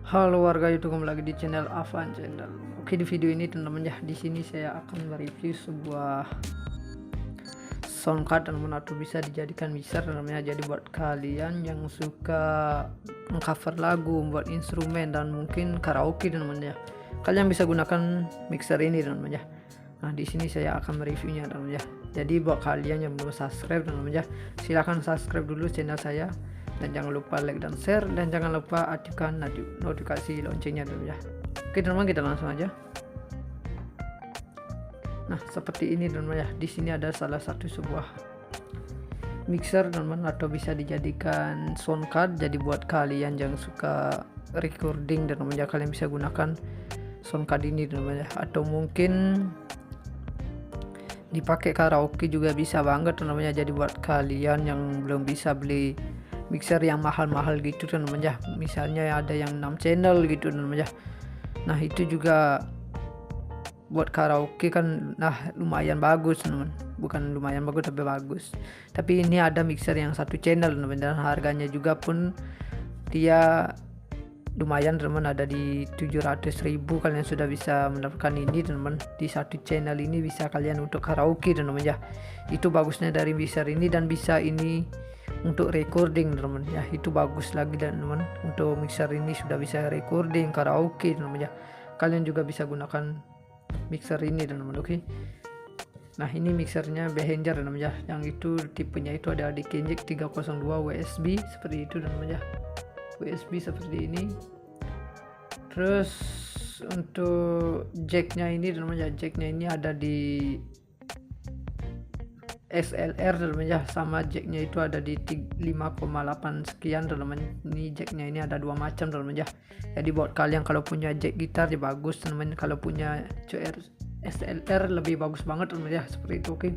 Halo warga YouTube, kembali lagi di channel Avan Channel. Oke, di video ini teman-teman ya, di sini saya akan mereview sebuah soundcard teman-teman, atau bisa dijadikan mixer namanya. Jadi buat kalian yang suka mengcover lagu, membuat instrumen dan mungkin karaoke teman-teman ya, kalian bisa gunakan mixer ini teman-teman ya. Nah, di sini saya akan mereviewnya teman-teman ya. Jadi buat kalian yang belum subscribe teman-teman ya, silahkan subscribe dulu channel saya. Dan jangan lupa like dan share, dan jangan lupa aktifkan notifikasi loncengnya dulu ya. Oke teman-teman, kita langsung aja. Nah, seperti ini teman-teman ya. Di sini ada salah satu sebuah mixer teman-teman, atau bisa dijadikan soundcard. Jadi buat kalian yang suka recording teman-teman ya, kalian bisa gunakan soundcard ini teman-teman ya. Atau mungkin dipakai karaoke juga bisa banget teman-teman ya. Jadi buat kalian yang belum bisa beli mixer yang mahal-mahal gitu teman-teman ya, misalnya ada yang 6 channel gitu teman-teman ya, nah itu juga buat karaoke kan, nah lumayan bagus teman-teman, bukan lumayan bagus tapi bagus. Tapi ini ada mixer yang 1 channel teman-teman, dan harganya juga pun dia lumayan teman-teman, ada di 700.000 kalian sudah bisa mendapatkan ini teman-teman. Di 1 channel ini bisa kalian untuk karaoke teman-teman ya, itu bagusnya dari mixer ini. Dan bisa ini untuk recording teman-teman ya, itu bagus lagi dan teman, untuk mixer ini sudah bisa recording karaoke teman-teman ya. Kalian juga bisa gunakan mixer ini teman-teman. Oke, nah ini mixernya Behringer teman-teman ya, yang itu tipenya itu ada di Kenjack 302 USB seperti itu teman-teman ya, USB seperti ini. Terus untuk jacknya ini teman-teman ya, jacknya ini ada di XLR teman-teman ya, sama jacknya itu ada di 5,8 sekian teman-teman. Ini jacknya ini ada 2 macam teman-teman ya. Jadi buat kalian kalau punya jack gitar ya bagus teman-teman, kalau punya XLR lebih bagus banget teman-teman ya, seperti itu. Oke,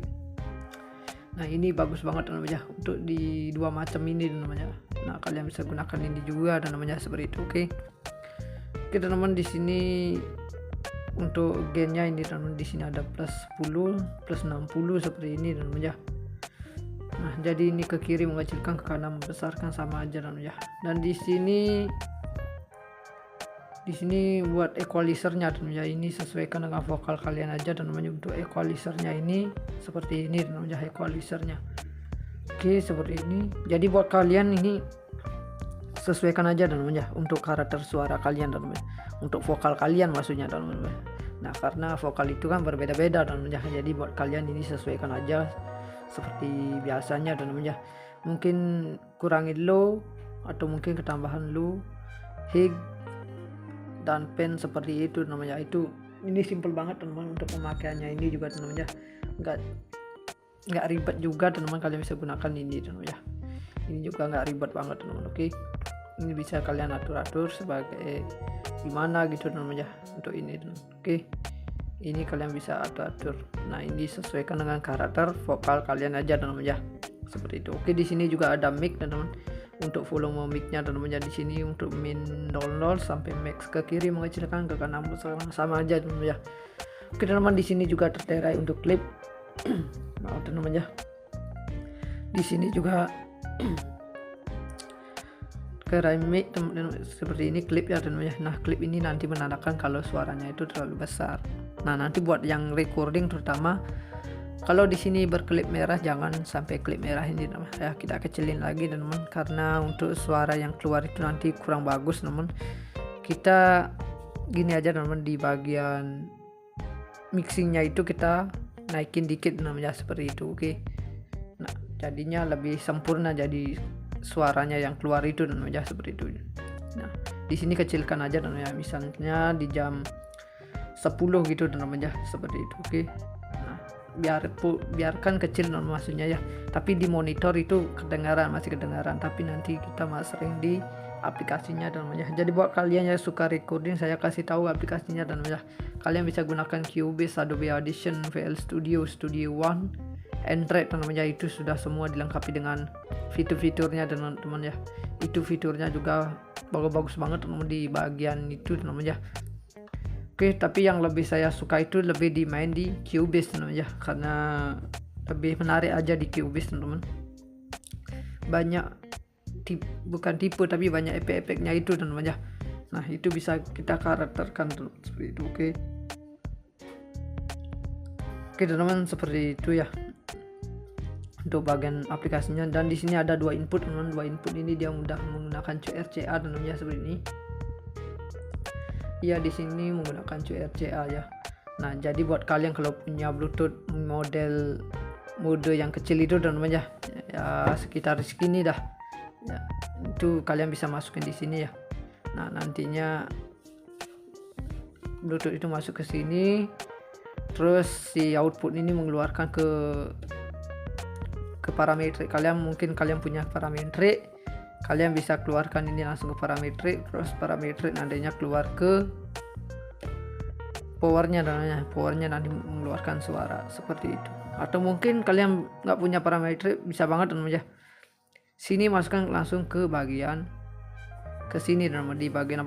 nah ini bagus banget teman-teman ya, untuk di 2 macam ini teman-teman ya. Nah kalian bisa gunakan ini juga teman-teman ya, seperti itu. Oke teman-teman, di sini untuk gainnya ini teman-teman, di sini ada plus 10, plus 60 seperti ini teman-teman ya. Nah jadi ini ke kiri mengecilkan, ke kanan membesarkan, sama aja teman-teman ya. Dan di sini buat equalizernya teman-teman ya, ini sesuaikan dengan vokal kalian aja teman-teman. Untuk equalizernya ini seperti ini teman-teman ya, equalizernya. Oke, seperti ini. Jadi buat kalian ini sesuaikan aja teman-teman ya, untuk karakter suara kalian teman-teman, untuk vokal kalian maksudnya teman-teman. Nah karena vokal itu kan berbeda-beda teman-teman ya, jadi buat kalian ini sesuaikan aja seperti biasanya teman-teman ya. Mungkin kurangin low, atau mungkin ketambahan low, high dan pen seperti itu teman-teman ya. Itu ini simple banget teman-teman untuk pemakaiannya ini juga teman-teman ya, nggak ribet juga teman-teman. Kalian bisa gunakan ini teman-teman ya, ini juga nggak ribet banget teman-teman. Oke, ini bisa kalian atur-atur sebagai gimana gitu teman-teman ya, untuk ini teman. Oke, ini kalian bisa atur-atur. Nah ini sesuaikan dengan karakter vokal kalian aja teman-teman ya, seperti itu. Oke, di sini juga ada mic teman-teman, untuk volume mic-nya teman-teman ya. Di sini untuk min 00 sampai max, ke kiri mengecilkan, ke kanan sama aja teman-teman ya. Oke teman-teman, di sini juga tertera untuk klip. Nah teman-teman ya, di sini juga keramik teman-teman, seperti ini klip ya teman-teman ya. Nah klip ini nanti menandakan kalau suaranya itu terlalu besar. Nah nanti buat yang recording terutama, kalau di sini berklip merah, jangan sampai klip merah ini teman ya, kita kecilin lagi teman, karena untuk suara yang keluar itu nanti kurang bagus teman. Kita gini aja teman, di bagian mixingnya itu kita naikin dikit teman ya, seperti itu. Oke, nah jadinya lebih sempurna, jadi suaranya yang keluar itu teman ya, seperti itu. Nah di sini kecilkan aja teman ya, misalnya di jam 10 gitu teman ya, seperti itu. Oke, nah biarkan kecil maksudnya ya, tapi di monitor itu masih kedengaran, tapi nanti kita sering di aplikasinya teman ya. Jadi buat kalian yang suka recording, saya kasih tahu aplikasinya teman ya. Kalian bisa gunakan Cubase, Adobe Audition, VL Studio, Studio One, Android teman ya. Itu sudah semua dilengkapi dengan fitur-fiturnya teman-teman ya. Itu fiturnya juga bagus-bagus banget teman di bagian itu teman ya. Oke, tapi yang lebih saya suka itu lebih dimain di Cubase teman ya, karena lebih menarik aja di Cubase teman-teman. Banyak bukan tipe tapi banyak efek-efeknya itu teman-teman ya. Nah, itu bisa kita karakterkan seperti itu. Oke teman-teman, seperti itu ya untuk bagian aplikasinya. Dan di sini ada 2 input teman-teman. 2 input ini dia mudah menggunakan CRCA teman-teman ya, seperti ini. Ya, di sini menggunakan CRCA ya. Nah, jadi buat kalian kalau punya Bluetooth mode yang kecil itu teman-teman ya, sekitar segini dah. Ya, itu kalian bisa masukin di sini ya. Nah, nantinya Bluetooth itu masuk ke sini, terus si output ini mengeluarkan ke parametrik kalian. Mungkin kalian punya parametrik, kalian bisa keluarkan ini langsung ke parametrik, terus parametrik nantinya keluar ke powernya nanti mengeluarkan suara seperti itu. Atau mungkin kalian nggak punya parametrik, bisa banget teman-teman ya, sini masukkan langsung ke bagian ke sini teman-teman, di bagian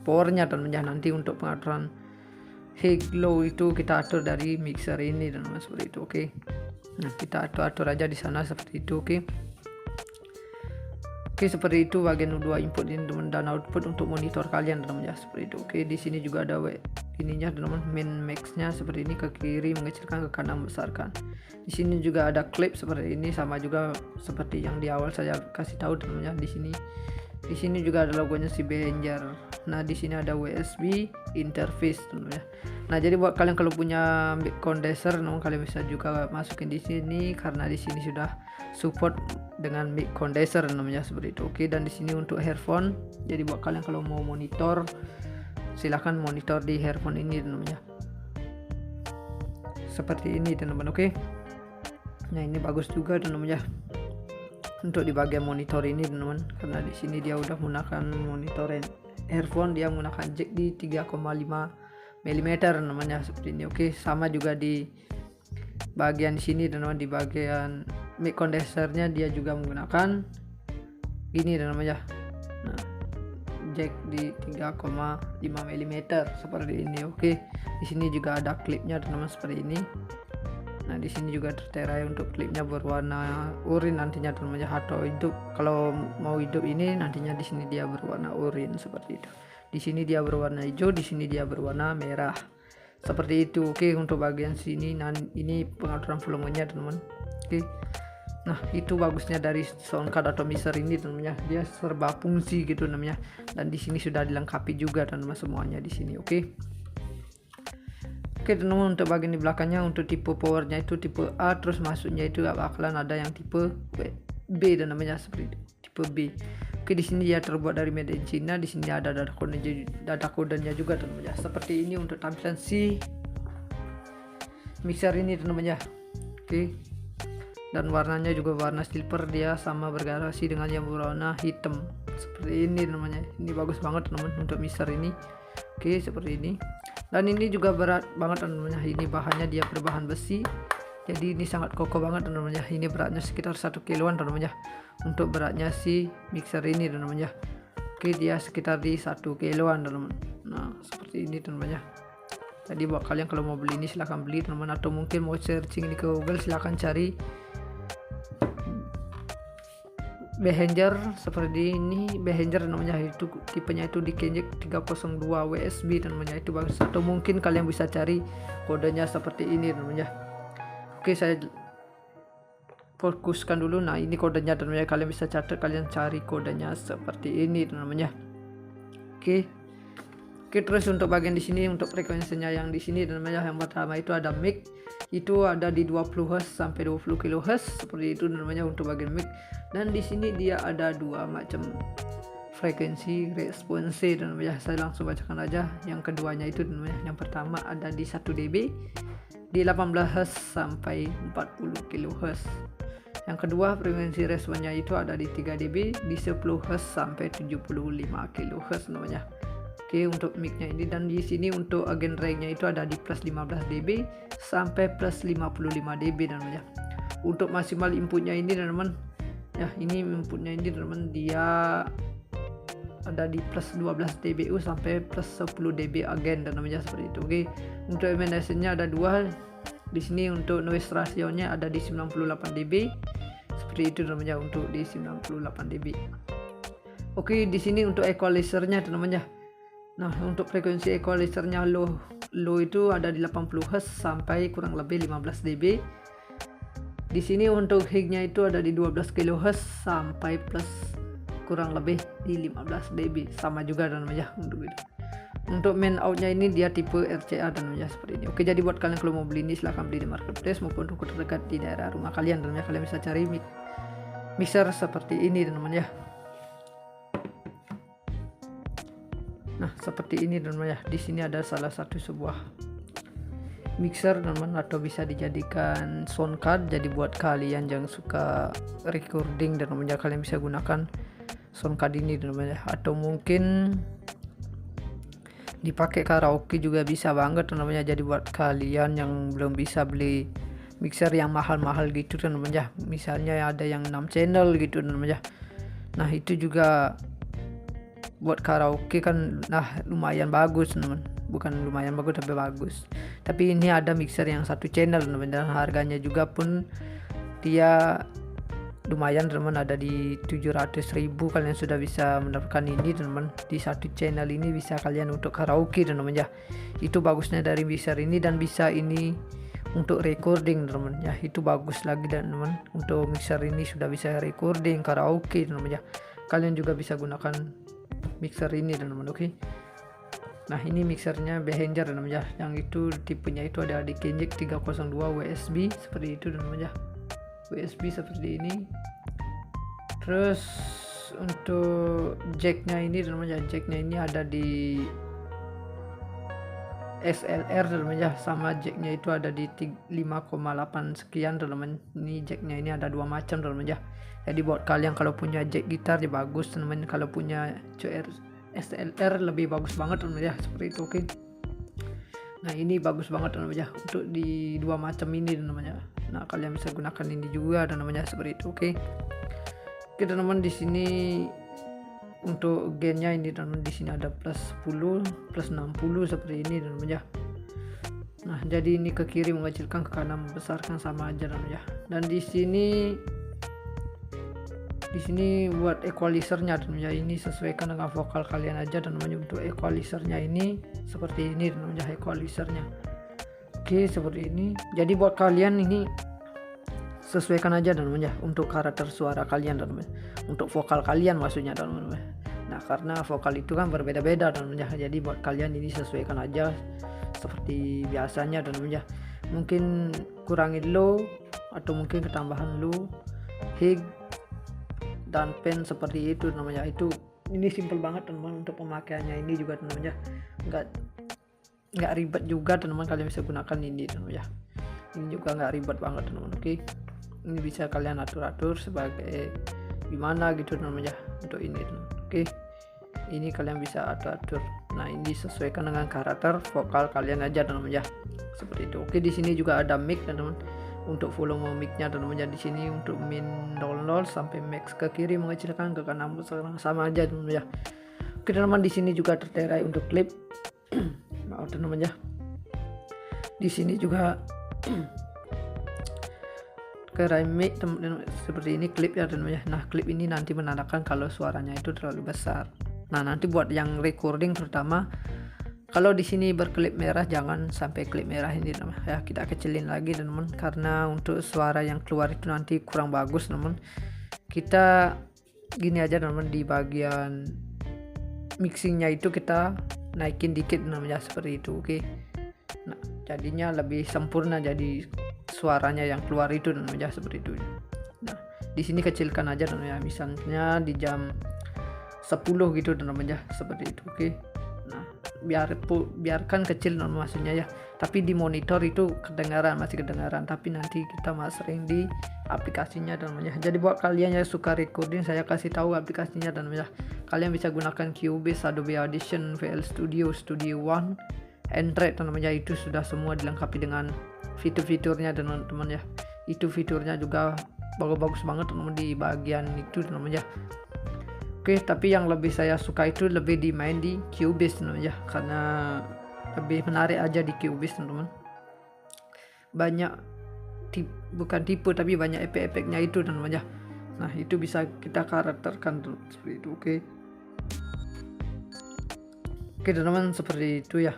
powernya teman-teman ya. Nanti untuk pengaturan high low itu kita atur dari mixer ini teman-teman, seperti itu. Nah, kita atur aja di sana seperti itu. Seperti itu bagian 2 input ini teman, dan output untuk monitor kalian teman-teman ya, seperti itu. Di sini juga ada ininya teman, min max-nya seperti ini, ke kiri mengecilkan, ke kanan membesarkan. Di sini juga ada klip seperti ini, sama juga seperti yang di awal saya kasih tahu teman-teman ya. Di sini juga ada logonya si Behringer. Nah, di sini ada USB interface teman-teman ya. Nah, jadi buat kalian kalau punya mic condenser teman, kalian bisa juga masukin di sini, karena di sini sudah support dengan mic condenser namanya, seperti itu. Dan di sini untuk earphone. Jadi buat kalian kalau mau monitor, silahkan monitor di earphone ini namanya, seperti ini teman-teman. Nah, ini bagus juga teman-teman ya untuk di bagian monitor ini teman-teman, karena di sini dia udah menggunakan monitor earphone, dia menggunakan jack di 3,5 mm namanya, seperti ini. Sama juga di bagian di sini teman-teman, di bagian mic condensernya dia juga menggunakan ini teman-teman ya. Nah, jack di 3,5 mm seperti ini. Di sini juga ada klipnya teman-teman, seperti ini. Nah, di sini juga tertera untuk klipnya berwarna oranye nantinya teman-teman ya, atau hidup. Kalau mau hidup ini nantinya di sini dia berwarna oranye seperti itu. Di sini dia berwarna hijau, di sini dia berwarna merah. Seperti itu. Untuk bagian sini ini pengaturan volumenya teman-teman. Nah, itu bagusnya dari soundcard atau mixer ini teman-teman ya. Dia serba fungsi gitu namanya. Dan di sini sudah dilengkapi juga teman-teman semuanya di sini. Teman-teman, untuk bagian di belakangnya untuk tipe powernya itu tipe A, terus masuknya itu bakalan ada yang tipe B dan namanya seperti itu, tipe B. Di sini dia terbuat dari made in China. Di sini ada data kodenya juga teman-teman ya. Seperti ini untuk tampilan si mixer ini teman-teman ya. Dan warnanya juga warna silver, dia sama bergradasi dengan yang berwarna hitam seperti ini namanya. Ini bagus banget teman-teman untuk mixer ini. Seperti ini. Dan ini juga berat banget teman-teman. Ini bahannya dia berbahan besi, jadi ini sangat kokoh banget teman-teman. Ini beratnya sekitar 1 kiloan teman-teman. Untuk beratnya si mixer ini teman-teman. Dia sekitar di 1 kiloan teman-teman. Nah, seperti ini teman-teman. Jadi buat kalian kalau mau beli ini silahkan beli teman-teman, atau mungkin mau searching ini ke Google, silahkan cari Behringer seperti ini. Behringer namanya, itu tipenya itu di Kenjek 302 WSB namanya, itu bagus. Atau mungkin kalian bisa cari kodenya seperti ini namanya. Saya fokuskan dulu. Nah, ini kodenya namanya, kalian bisa catat, kalian cari kodenya seperti ini namanya. Terus untuk bagian di sini untuk frekuensinya yang di sini namanya, yang pertama itu ada mic, itu ada di 20 Hz sampai 20 kHz seperti itu namanya untuk bagian mic. Dan di sini dia ada 2 macam frekuensi response dan saya langsung bacakan aja. Yang keduanya itu namanya, yang pertama ada di 1 dB di 18 Hz sampai 40 kHz. Yang kedua frekuensi responnya itu ada di 3 dB di 10 Hz sampai 75 kHz namanya. Untuk mic-nya ini. Dan di sini untuk agen range-nya itu ada di plus 15 dB sampai plus 55 dB namanya. Untuk maksimal inputnya ini teman-teman ya, ini inputnya ini teman-teman, dia ada di plus 12 dBu sampai plus 10 dB agen dan namanya seperti itu. Untuk emanation-nya ada 2 di sini. Untuk noise ratio-nya ada di 98 dB seperti itu namanya, untuk di 98 dB. Di sini untuk equalizer-nya teman-teman ya. Nah, untuk frekuensi equalizernya low itu ada di 80 Hz sampai kurang lebih 15 dB. Di sini untuk high-nya itu ada di 12 kHz sampai plus kurang lebih di 15 dB, sama juga dan ya untuk itu. Untuk main outnya ini dia tipe RCA dan ya seperti ini. Oke, jadi buat kalian kalau mau beli ini silahkan beli di marketplace maupun toko terdekat di daerah rumah kalian dan ya kalian bisa cari mixer seperti ini teman ya. Nah, seperti ini teman ya. Di sini ada salah satu sebuah mixer teman, atau bisa dijadikan sound card. Jadi buat kalian yang suka recording dan teman ya, kalian bisa gunakan sound card ini teman ya. Atau mungkin dipakai karaoke juga bisa banget namanya. Jadi buat kalian yang belum bisa beli mixer yang mahal-mahal gitu teman ya, misalnya ada yang 6 channel gitu teman ya, nah itu juga buat karaoke kan, nah lumayan bagus teman, bukan lumayan bagus tapi bagus. Tapi ini ada mixer yang 1 channel teman, dan harganya juga pun dia lumayan teman, ada di 700.000 kalian sudah bisa mendapatkan ini teman. Di 1 channel ini bisa kalian untuk karaoke teman ya, itu bagusnya dari mixer ini. Dan bisa ini untuk recording teman ya, itu bagus lagi dan teman, untuk mixer ini sudah bisa recording karaoke teman ya. Kalian juga bisa gunakan mixer ini teman. Oke. Nah, ini mixernya Behringer teman ya, yang itu tipenya itu ada di Kenjek 302 USB seperti itu teman ya, USB seperti ini. Terus untuk jacknya ini teman ya, jacknya ini ada di XLR teman ya, sama jacknya itu ada di 5,8 sekian teman. Ini jacknya ini ada 2 macam teman ya. Jadi buat kalian kalau punya jack gitar ya bagus teman, kalau punya XLR lebih bagus banget teman ya, seperti itu. Oke. Nah, ini bagus banget teman ya untuk di 2 macam ini namanya. Nah, kalian bisa gunakan ini juga dan namanya seperti itu. Oke. Oke teman, di sini untuk gainnya ini teman, di sini ada plus 10, plus 60 seperti ini teman ya. Nah, jadi ini ke kiri mengecilkan, ke kanan membesarkan, sama aja teman ya. Dan di sini buat equalizernya teman ya, ini sesuaikan dengan vokal kalian aja dan namanya. Untuk equalizernya ini seperti ini teman ya, equalizernya. Oke, seperti ini. Jadi buat kalian ini sesuaikan aja teman ya untuk karakter suara kalian teman, untuk vokal kalian maksudnya teman. Nah, karena vokal itu kan berbeda-beda teman ya, jadi buat kalian ini sesuaikan aja seperti biasanya teman ya. Mungkin kurangin low atau mungkin ketambahan low, high dan pen seperti itu namanya. Itu ini simple banget teman untuk pemakaiannya ini juga teman ya, nggak ribet juga teman, kalian bisa gunakan ini teman ya. Ini juga nggak ribet banget teman. Oke, ini bisa kalian atur sebagai gimana gitu teman ya untuk ini teman. Oke, ini kalian bisa atur. Nah, ini sesuaikan dengan karakter vokal kalian aja teman ya, seperti itu. Oke, di sini juga ada mic teman, untuk volume mic-nya teman ya. Di sini untuk min 00 sampai max, ke kiri mengecilkan, ke kanan sama aja teman ya. Oke teman, di sini juga tertera untuk klip. Maaf teman ya. Di sini juga keramik teman seperti ini klip ya teman ya. Nah, klip ini nanti menandakan kalau suaranya itu terlalu besar. Nah, nanti buat yang recording terutama, kalau di sini berklip merah jangan sampai klip merah ini teman ya, kita kecilin lagi teman, karena untuk suara yang keluar itu nanti kurang bagus teman. Kita gini aja teman, di bagian mixingnya itu kita naikin dikit namanya seperti itu. Oke. Nah, jadinya lebih sempurna, jadi suaranya yang keluar itu namanya seperti itu. Nah, di sini kecilkan aja namanya, misalnya di jam 10 gitu namanya seperti itu. Oke. Nah, biarkan kecil maksudnya ya, tapi di monitor itu masih kedengaran, tapi nanti kita mastering di aplikasinya namanya. Jadi buat kalian yang suka recording, saya kasih tahu aplikasinya namanya. Kalian bisa gunakan Cubase, Adobe Audition, VL Studio, Studio One, Android namanya. Itu sudah semua dilengkapi dengan fitur-fiturnya teman-teman ya. Itu fiturnya juga bagus-bagus banget teman di bagian itu namanya. Oke, tapi yang lebih saya suka itu lebih dimain di Cubase teman ya, karena lebih menarik aja di Cubase teman. Banyak bukan tipe tapi banyak efek-efeknya itu teman ya. Nah, itu bisa kita karakterkan seperti itu. Oke, Oke teman-teman, seperti itu ya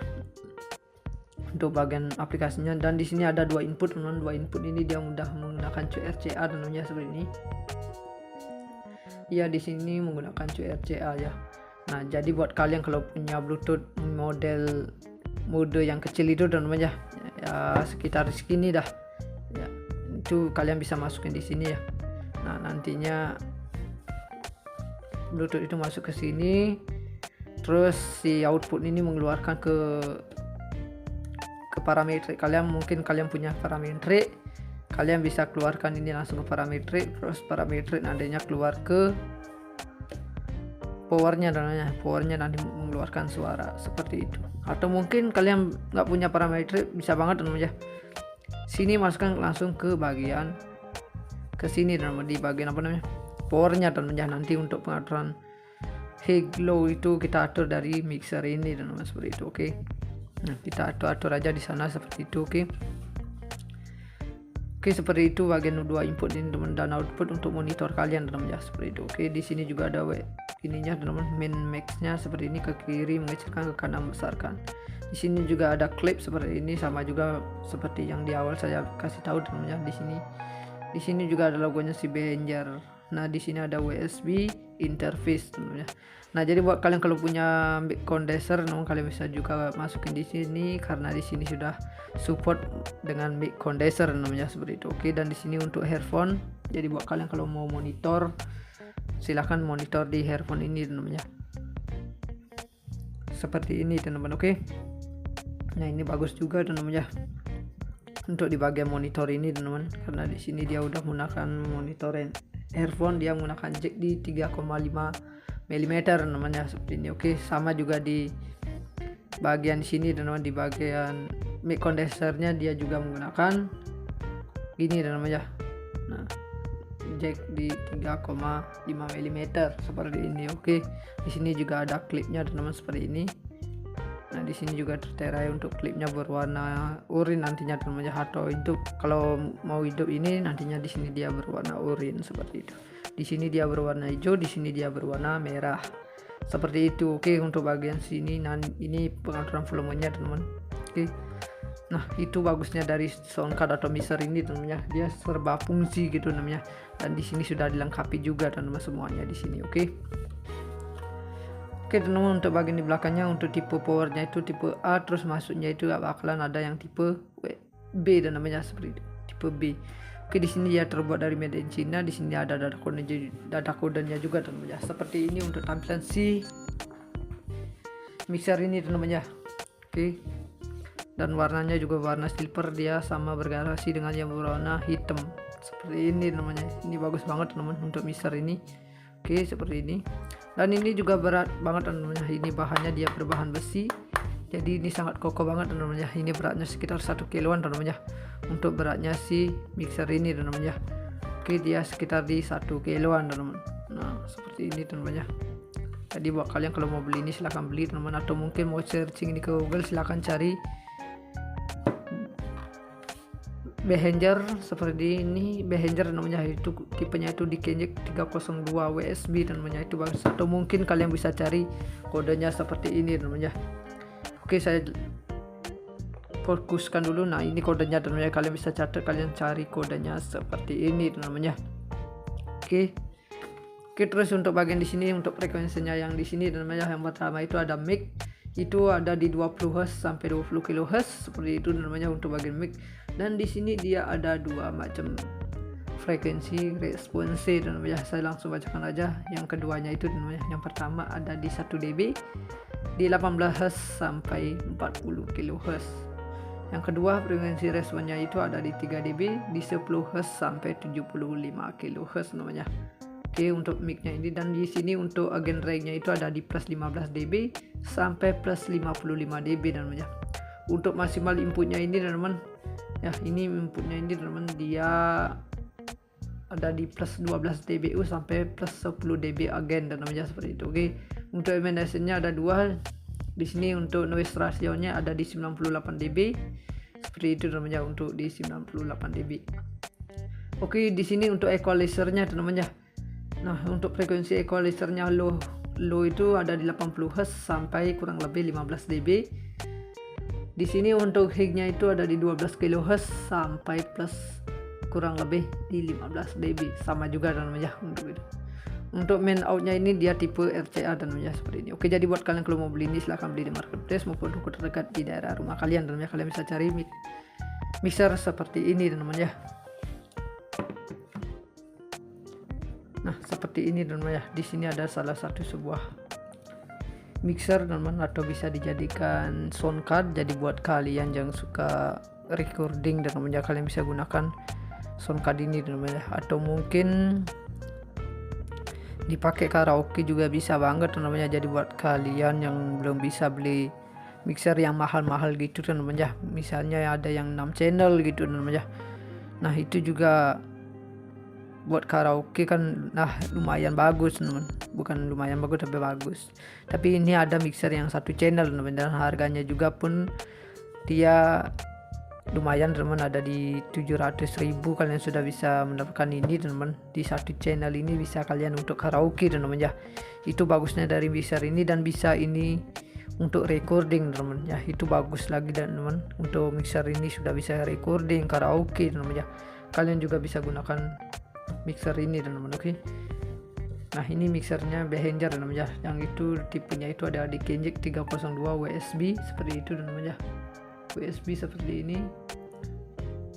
untuk bagian aplikasinya. Dan di sini ada dua input teman-teman. Dua input ini dia mudah menggunakan QRCA teman-teman seperti ini. Ya di sini menggunakan QRCA ya. Nah jadi buat kalian kalau punya Bluetooth mode yang kecil itu teman-teman ya, sekitar segini dah ya, itu kalian bisa masukin di sini ya. Nah nantinya Bluetooth itu masuk ke sini, terus si output ini mengeluarkan ke parametrik kalian. Mungkin kalian punya parametrik, kalian bisa keluarkan ini langsung ke parametrik, terus parametrik nantinya keluar ke powernya nanti mengeluarkan suara seperti itu. Atau mungkin kalian nggak punya parametrik, bisa banget teman-teman ya, sini masukkan langsung ke bagian ke sini teman-teman, di bagian apa namanya powernya teman-teman ya. Nanti untuk pengaturan high low itu kita atur dari mixer ini teman-teman seperti itu. Oke. Nah kita atur aja di sana seperti itu. Oke, seperti itu bagian dua input ini teman, dan output untuk monitor kalian teman ya seperti itu. Oke, di sini juga ada ininya teman, min max-nya seperti ini, ke kiri mengecilkan, ke kanan membesarkan. Di sini juga ada clip seperti ini, sama juga seperti yang di awal saya kasih tahu teman ya. Di sini juga ada logonya si Behringer. Nah di sini ada USB interface teman ya. Nah jadi buat kalian kalau punya mic condenser teman, kalian bisa juga masukin di sini karena di sini sudah support dengan mic condenser namanya seperti itu. Oke, dan di sini untuk earphone. Jadi buat kalian kalau mau monitor, silahkan monitor di earphone ini namanya. Seperti ini teman-teman. Oke. Nah ini bagus juga teman-teman ya. Untuk di bagian monitor ini teman-teman, karena di sini dia udah menggunakan monitor earphone, dia menggunakan jack di 3,5 mm namanya seperti ini. Oke, sama juga di bagian sini teman-teman, di bagian mic condensernya dia juga menggunakan gini namanya. Nah, jack di 3,5 mm seperti ini. Oke, di sini juga ada klipnya teman-teman seperti ini. Nah di sini juga tertera untuk klipnya berwarna oranye nantinya teman-teman, atau itu kalau mau hidup ini nantinya di sini dia berwarna oranye seperti itu. Di sini dia berwarna hijau, di sini dia berwarna merah seperti itu. Oke, untuk bagian sini ini pengaturan volumenya teman-teman. Oke, nah itu bagusnya dari soundcard atau mixer ini teman-teman, dia serba fungsi gitu namanya. Dan di sini sudah dilengkapi juga teman-teman semuanya di sini. Oke teman-teman, untuk bagian di belakangnya untuk tipe powernya itu tipe A, terus masuknya itu gak bakalan ada yang tipe B dan namanya seperti itu, tipe B. Oke, di sini dia terbuat dari made in China. Di sini ada data kodenya juga teman-teman ya. Seperti ini untuk tampilan si mixer ini teman-teman ya. Oke. Dan warnanya juga warna silver, dia sama bergradasi dengan yang berwarna hitam. Seperti ini namanya. Ini bagus banget teman-teman untuk mixer ini. Oke, seperti ini. Dan ini juga berat banget teman-teman. Ini bahannya dia berbahan besi. Jadi ini sangat kokoh banget teman-teman ya. Ini beratnya sekitar 1 kiloan teman-teman ya. Untuk beratnya si mixer ini teman-teman ya. Oke, dia sekitar di 1 kiloan teman-teman. Nah, seperti ini teman-teman ya. Jadi buat kalian kalau mau beli ini silahkan beli teman-teman, atau mungkin mau searching ini ke Google silahkan cari Behringer seperti ini. Behringer namanya, itu tipenya itu di Kenjek 302 WSB namanya, itu bagus. Atau mungkin kalian bisa cari kodenya seperti ini namanya. Oke, saya fokuskan dulu. Nah ini kodenya namanya, kalian bisa catat, kalian cari kodenya seperti ini namanya. Oke, terus untuk bagian di sini untuk frekuensinya yang di sini namanya, yang pertama itu ada mic, itu ada di 20 Hz sampai 20 kHz seperti itu namanya untuk bagian mic. Dan di sini dia ada dua macam frekuensi responsi dan namanya, saya langsung bacakan aja. Yang keduanya itu namanya, yang pertama ada di 1 dB di 18 Hz sampai 40 kHz. Yang kedua frekuensi responnya itu ada di 3 dB di 10 Hz sampai 75 kHz namanya. Oke, untuk mic-nya ini. Dan di sini untuk agen range-nya itu ada di plus 15 dB sampai plus 55 dB namanya. Untuk maksimal inputnya ini teman-teman ya, ini inputnya ini teman-teman, dia ada di plus 12 dBu sampai plus 10 dB agen dan namanya seperti itu. Oke, untuk emanation-nya ada dua. Di sini untuk noise ratio-nya ada di 98 dB seperti itu namanya, untuk di 98 dB. Oke, di sini untuk equalizer-nya teman-teman ya. Nah untuk frekuensi equalizer-nya low low itu ada di 80 Hz sampai kurang lebih 15 dB. Di sini untuk high-nya itu ada di 12 kHz sampai plus kurang lebih di 15 dB, sama juga dan ya untuk itu. Untuk main outnya ini dia tipe RCA dan ya seperti ini. Oke, jadi buat kalian kalau mau beli ini silahkan beli di marketplace maupun toko terdekat di daerah rumah kalian dan ya, kalian bisa cari mixer seperti ini dan ya. Nah, seperti ini dan ya. Di sini ada salah satu sebuah mixer teman, atau bisa dijadikan sound card. Jadi buat kalian yang suka recording dan ya, kalian bisa gunakan sound card ini dan ya. Atau mungkin dipakai karaoke juga bisa banget namanya. Jadi buat kalian yang belum bisa beli mixer yang mahal-mahal gitu namanya, misalnya ada yang 6 channel gitu namanya, nah itu juga buat karaoke kan, nah lumayan bagus teman, bukan lumayan bagus tapi bagus. Tapi ini ada mixer yang 1 channel teman, dan harganya juga pun dia lumayan teman, ada di 700.000 kalian sudah bisa mendapatkan ini teman. Di 1 channel ini bisa kalian untuk karaoke teman ya. Itu bagusnya dari mixer ini, dan bisa ini untuk recording teman ya, itu bagus lagi dan teman. Untuk mixer ini sudah bisa recording karaoke teman ya. Kalian juga bisa gunakan mixer ini teman, oke. Nah, ini mixernya Behringer teman ya. Yang itu tipenya itu ada di Kenjek 302 USB seperti itu teman ya. USB seperti ini.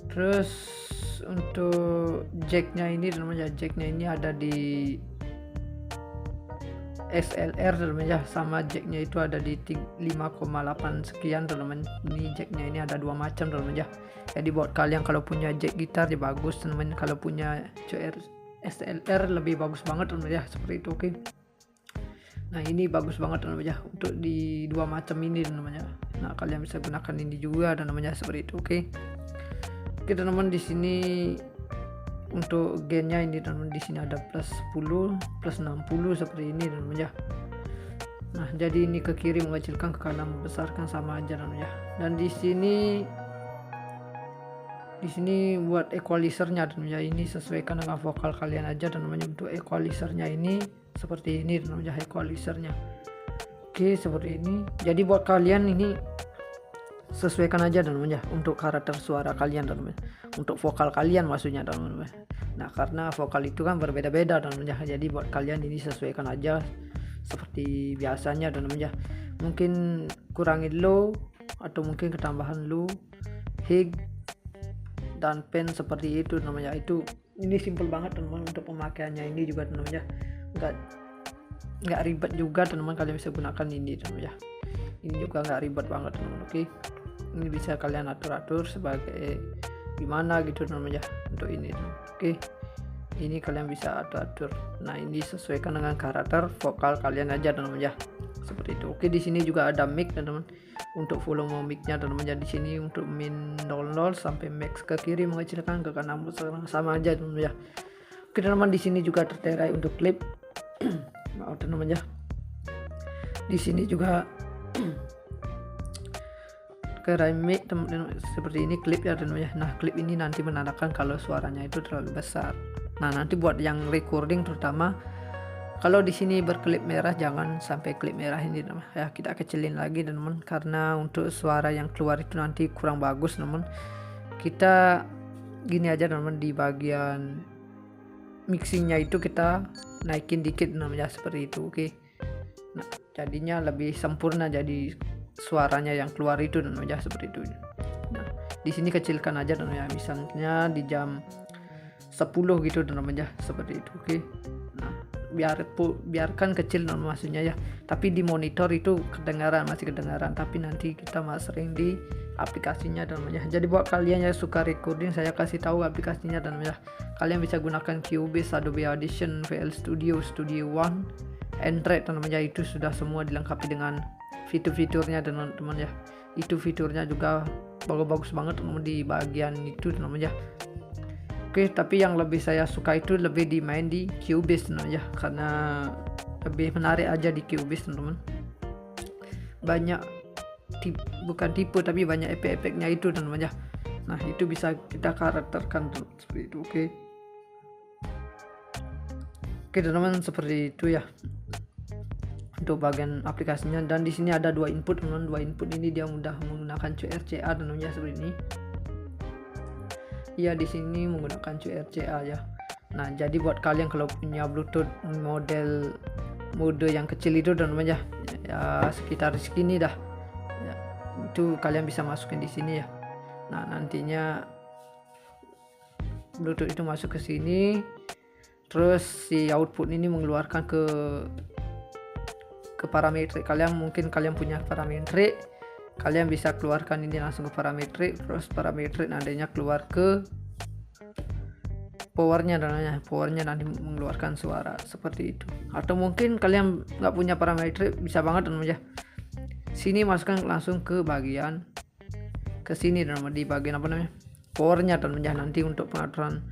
Terus untuk jacknya ini teman-teman ya, jacknya ini ada di XLR teman-teman ya, sama jacknya itu ada di 5,8 sekian teman-teman. Ini jacknya ini ada 2 macam teman-teman ya. Jadi buat kalian kalau punya jack gitar ya bagus teman-teman, kalau punya XLR lebih bagus banget teman-teman ya, seperti itu, oke. Nah, ini bagus banget teman-teman ya, untuk di 2 macam ini teman-teman ya. Nah, kalian bisa gunakan ini juga dan namanya seperti itu, oke. Oke teman-teman, di sini untuk gainnya ini teman-teman, di sini ada plus 10, plus 60 seperti ini teman-teman ya. Nah, jadi ini ke kiri mengecilkan, ke kanan membesarkan, sama aja teman-teman ya. Dan di sini buat equalizernya teman-teman ya, ini sesuaikan dengan vokal kalian aja teman-teman. Untuk equalizernya ini seperti ini teman-teman ya, equalizernya. Oke, seperti ini. Jadi buat kalian ini sesuaikan aja teman-teman ya, untuk karakter suara kalian teman-teman, untuk vokal kalian maksudnya teman-teman. Nah, karena vokal itu kan berbeda-beda teman-teman ya, jadi buat kalian ini sesuaikan aja seperti biasanya teman-teman ya. Mungkin kurangin low atau mungkin ketambahan low, high dan pen seperti itu namanya. Itu ini simple banget teman-teman untuk pemakaiannya ini juga teman-teman ya. Nggak ribet juga teman-teman, kalian bisa gunakan ini teman-teman ya. Ini juga nggak ribet banget teman-teman, oke. Ini bisa kalian atur-atur sebagai gimana gitu teman-teman ya, untuk ini teman. Oke, ini kalian bisa atur-atur. Nah, ini sesuaikan dengan karakter vokal kalian aja teman-teman ya, seperti itu. Oke, di sini juga ada mic teman-teman, untuk volume mic-nya teman-teman ya. Di sini untuk min 00 sampai max, ke kiri mengecilkan, ke kanan sama aja teman-teman ya. Oke teman-teman, di sini juga terterai untuk klip. Maaf teman-teman ya. Di sini juga kerai mic teman-teman seperti ini klip ya teman-teman ya. Nah, klip ini nanti menandakan kalau suaranya itu terlalu besar. Nah, nanti buat yang recording terutama kalau di sini berklip merah, jangan sampai klip merah ini teman ya, kita kecilin lagi teman, karena untuk suara yang keluar itu nanti kurang bagus teman. Kita gini aja teman, di bagian mixingnya itu kita naikin dikit teman ya, seperti itu, oke. Nah, jadinya lebih sempurna, jadi suaranya yang keluar itu teman ya, seperti itu. Nah, di sini kecilkan aja teman ya, misalnya di jam 10 gitu teman ya, seperti itu, oke. Nah, biarkan kecil maksudnya ya, tapi di monitor itu masih kedengaran, tapi nanti kita sering di aplikasinya teman ya. Jadi buat kalian yang suka recording, saya kasih tahu aplikasinya teman ya. Kalian bisa gunakan Cubase, Adobe Audition, VL Studio, Studio One, Android teman ya. Itu sudah semua dilengkapi dengan fitur-fiturnya teman-teman ya. Itu fiturnya juga bagus banget teman di bagian itu teman ya. Oke, tapi yang lebih saya suka itu lebih dimain di Cubase teman ya, karena lebih menarik aja di Cubase teman. Banyak bukan tipe tapi banyak efek-efeknya itu teman ya. Nah, itu bisa kita karakterkan seperti itu, oke. Oke teman-teman, seperti itu ya. untuk bagian aplikasinya. Dan di sini ada dua input teman-teman. Dua input ini dia mudah menggunakan QRCA tentunya seperti ini. Ya di sini menggunakan QRCA ya. Nah jadi buat kalian kalau punya Bluetooth mode yang kecil itu teman-teman ya sekitar segini dah ya, itu kalian bisa masukin di sini ya. Nah nantinya Bluetooth itu masuk ke sini, terus si output ini mengeluarkan ke parametrik kalian. Mungkin kalian punya parametrik, kalian bisa keluarkan ini langsung ke parametrik, terus parametrik nantinya keluar ke powernya nanti mengeluarkan suara seperti itu. Atau mungkin kalian nggak punya parametrik, bisa banget teman-teman ya, sini masukkan langsung ke bagian ke sini teman-teman, di bagian apa namanya powernya teman-teman ya. Nanti untuk pengaturan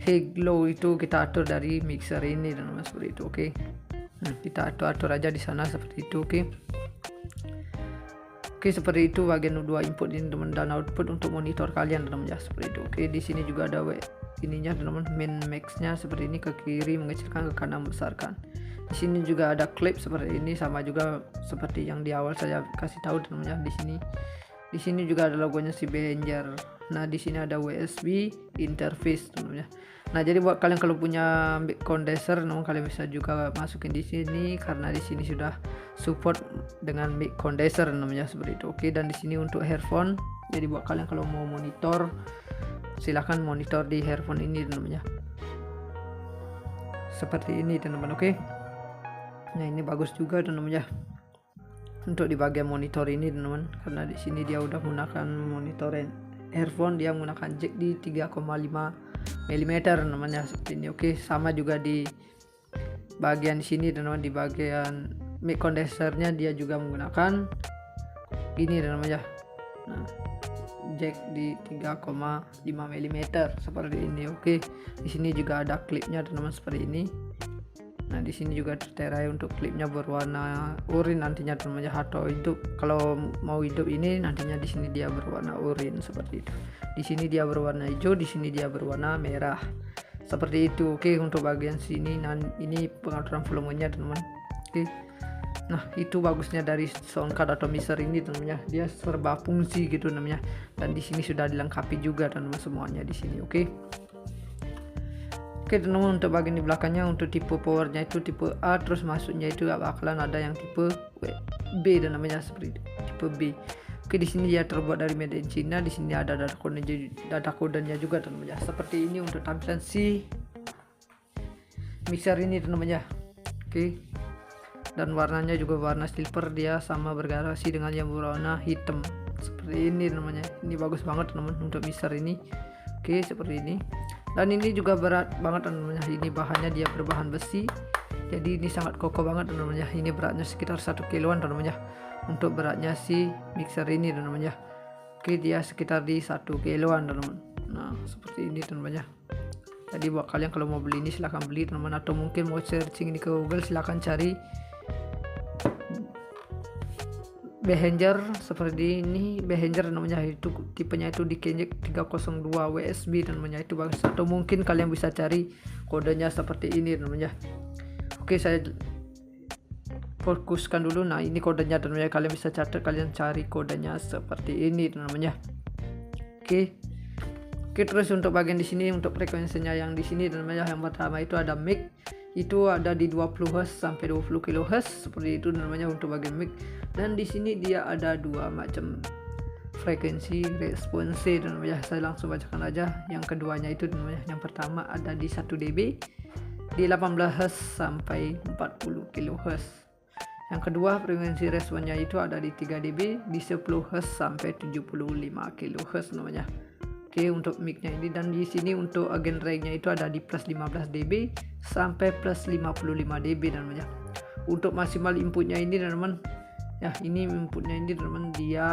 high low itu kita atur dari mixer ini teman-teman seperti itu. Oke. Nah kita atur aja di sana seperti itu. Oke, seperti itu bagian dua input ini teman, dan output untuk monitor kalian teman ya seperti itu. Oke, di sini juga ada ininya teman, min max-nya seperti ini, ke kiri mengecilkan, ke kanan membesarkan. Di sini juga ada clip seperti ini, sama juga seperti yang di awal saya kasih tahu teman ya. Di sini juga ada logonya si Behringer. Nah, di sini ada USB interface teman ya. Nah, jadi buat kalian kalau punya mic condenser, kalian bisa juga masukin di sini karena di sini sudah support dengan mic condenser namanya seperti itu. Oke, dan di sini untuk earphone. Jadi buat kalian kalau mau monitor, silahkan monitor di earphone ini namanya. Seperti ini teman-teman. Oke. Nah, ini bagus juga teman-teman ya. Untuk di bagian monitor ini teman-teman, karena di sini dia udah menggunakan monitor earphone, dia menggunakan jack di 3,5 mm namanya seperti ini. Oke, sama juga di bagian sini teman-teman, di bagian mic condensernya dia juga menggunakan ini namanya. Nah, jack di 3,5 mm seperti ini. Oke, di sini juga ada klipnya teman-teman seperti ini. Nah, di sini juga tertera untuk klipnya berwarna oranye nantinya teman-teman, atau hidup. Kalau mau hidup ini nantinya di sini dia berwarna oranye seperti itu. Di sini dia berwarna hijau, di sini dia berwarna merah. Seperti itu. Oke, untuk bagian sini ini pengaturan volumenya teman-teman. Oke. Nah, itu bagusnya dari soundcard atau mixer ini teman-teman. Dia serba fungsi gitu namanya. Dan di sini sudah dilengkapi juga teman-teman semuanya di sini. Oke. Oke teman-teman, untuk bagian di belakangnya untuk tipe powernya itu tipe A, terus masuknya itu bakalan ada yang tipe B dan namanya seperti itu, tipe B. Oke, di sini dia terbuat dari made in China. Di sini ada data kodenya juga teman-teman ya. Seperti ini untuk tampilan si mixer ini teman-teman ya. Oke. Dan warnanya juga warna silver, dia sama bergradasi dengan yang berwarna hitam. Seperti ini namanya. Ini bagus banget teman-teman untuk mixer ini. Oke, seperti ini. Dan ini juga berat banget teman-teman. Ini bahannya dia berbahan besi. Jadi ini sangat kokoh banget teman-teman. Ini beratnya sekitar 1 kiloan teman-teman. Untuk beratnya si mixer ini teman-teman. Oke, dia sekitar di 1 kiloan teman-teman. Nah, seperti ini teman-teman. Jadi buat kalian kalau mau beli ini silahkan beli teman-teman, atau mungkin mau searching ini ke Google, silahkan cari Behringer seperti ini. Behringer namanya, itu tipenya itu di Kenjek 302 WSB namanya, itu bagus. Atau mungkin kalian bisa cari kodenya seperti ini namanya. Oke, saya fokuskan dulu. Nah, ini kodenya namanya, kalian bisa catat, kalian cari kodenya seperti ini namanya. Oke, terus untuk bagian di sini untuk frekuensinya yang di sini namanya, yang pertama itu ada mic, itu ada di 20 Hz sampai 20 kHz seperti itu namanya untuk bagian mic. Dan di sini dia ada dua macam frekuensi response namanya. Saya langsung bacakan aja. Yang keduanya itu namanya, yang pertama ada di 1 dB di 18 Hz sampai 40 kHz. Yang kedua frekuensi responnya itu ada di 3 dB di 10 Hz sampai 75 kHz namanya. Oke, untuk mic-nya ini. Dan di sini untuk agen range-nya itu ada di plus 15 dB sampai plus 55 dB namanya. Untuk maksimal inputnya ini teman-teman ya, ini inputnya ini teman-teman, dia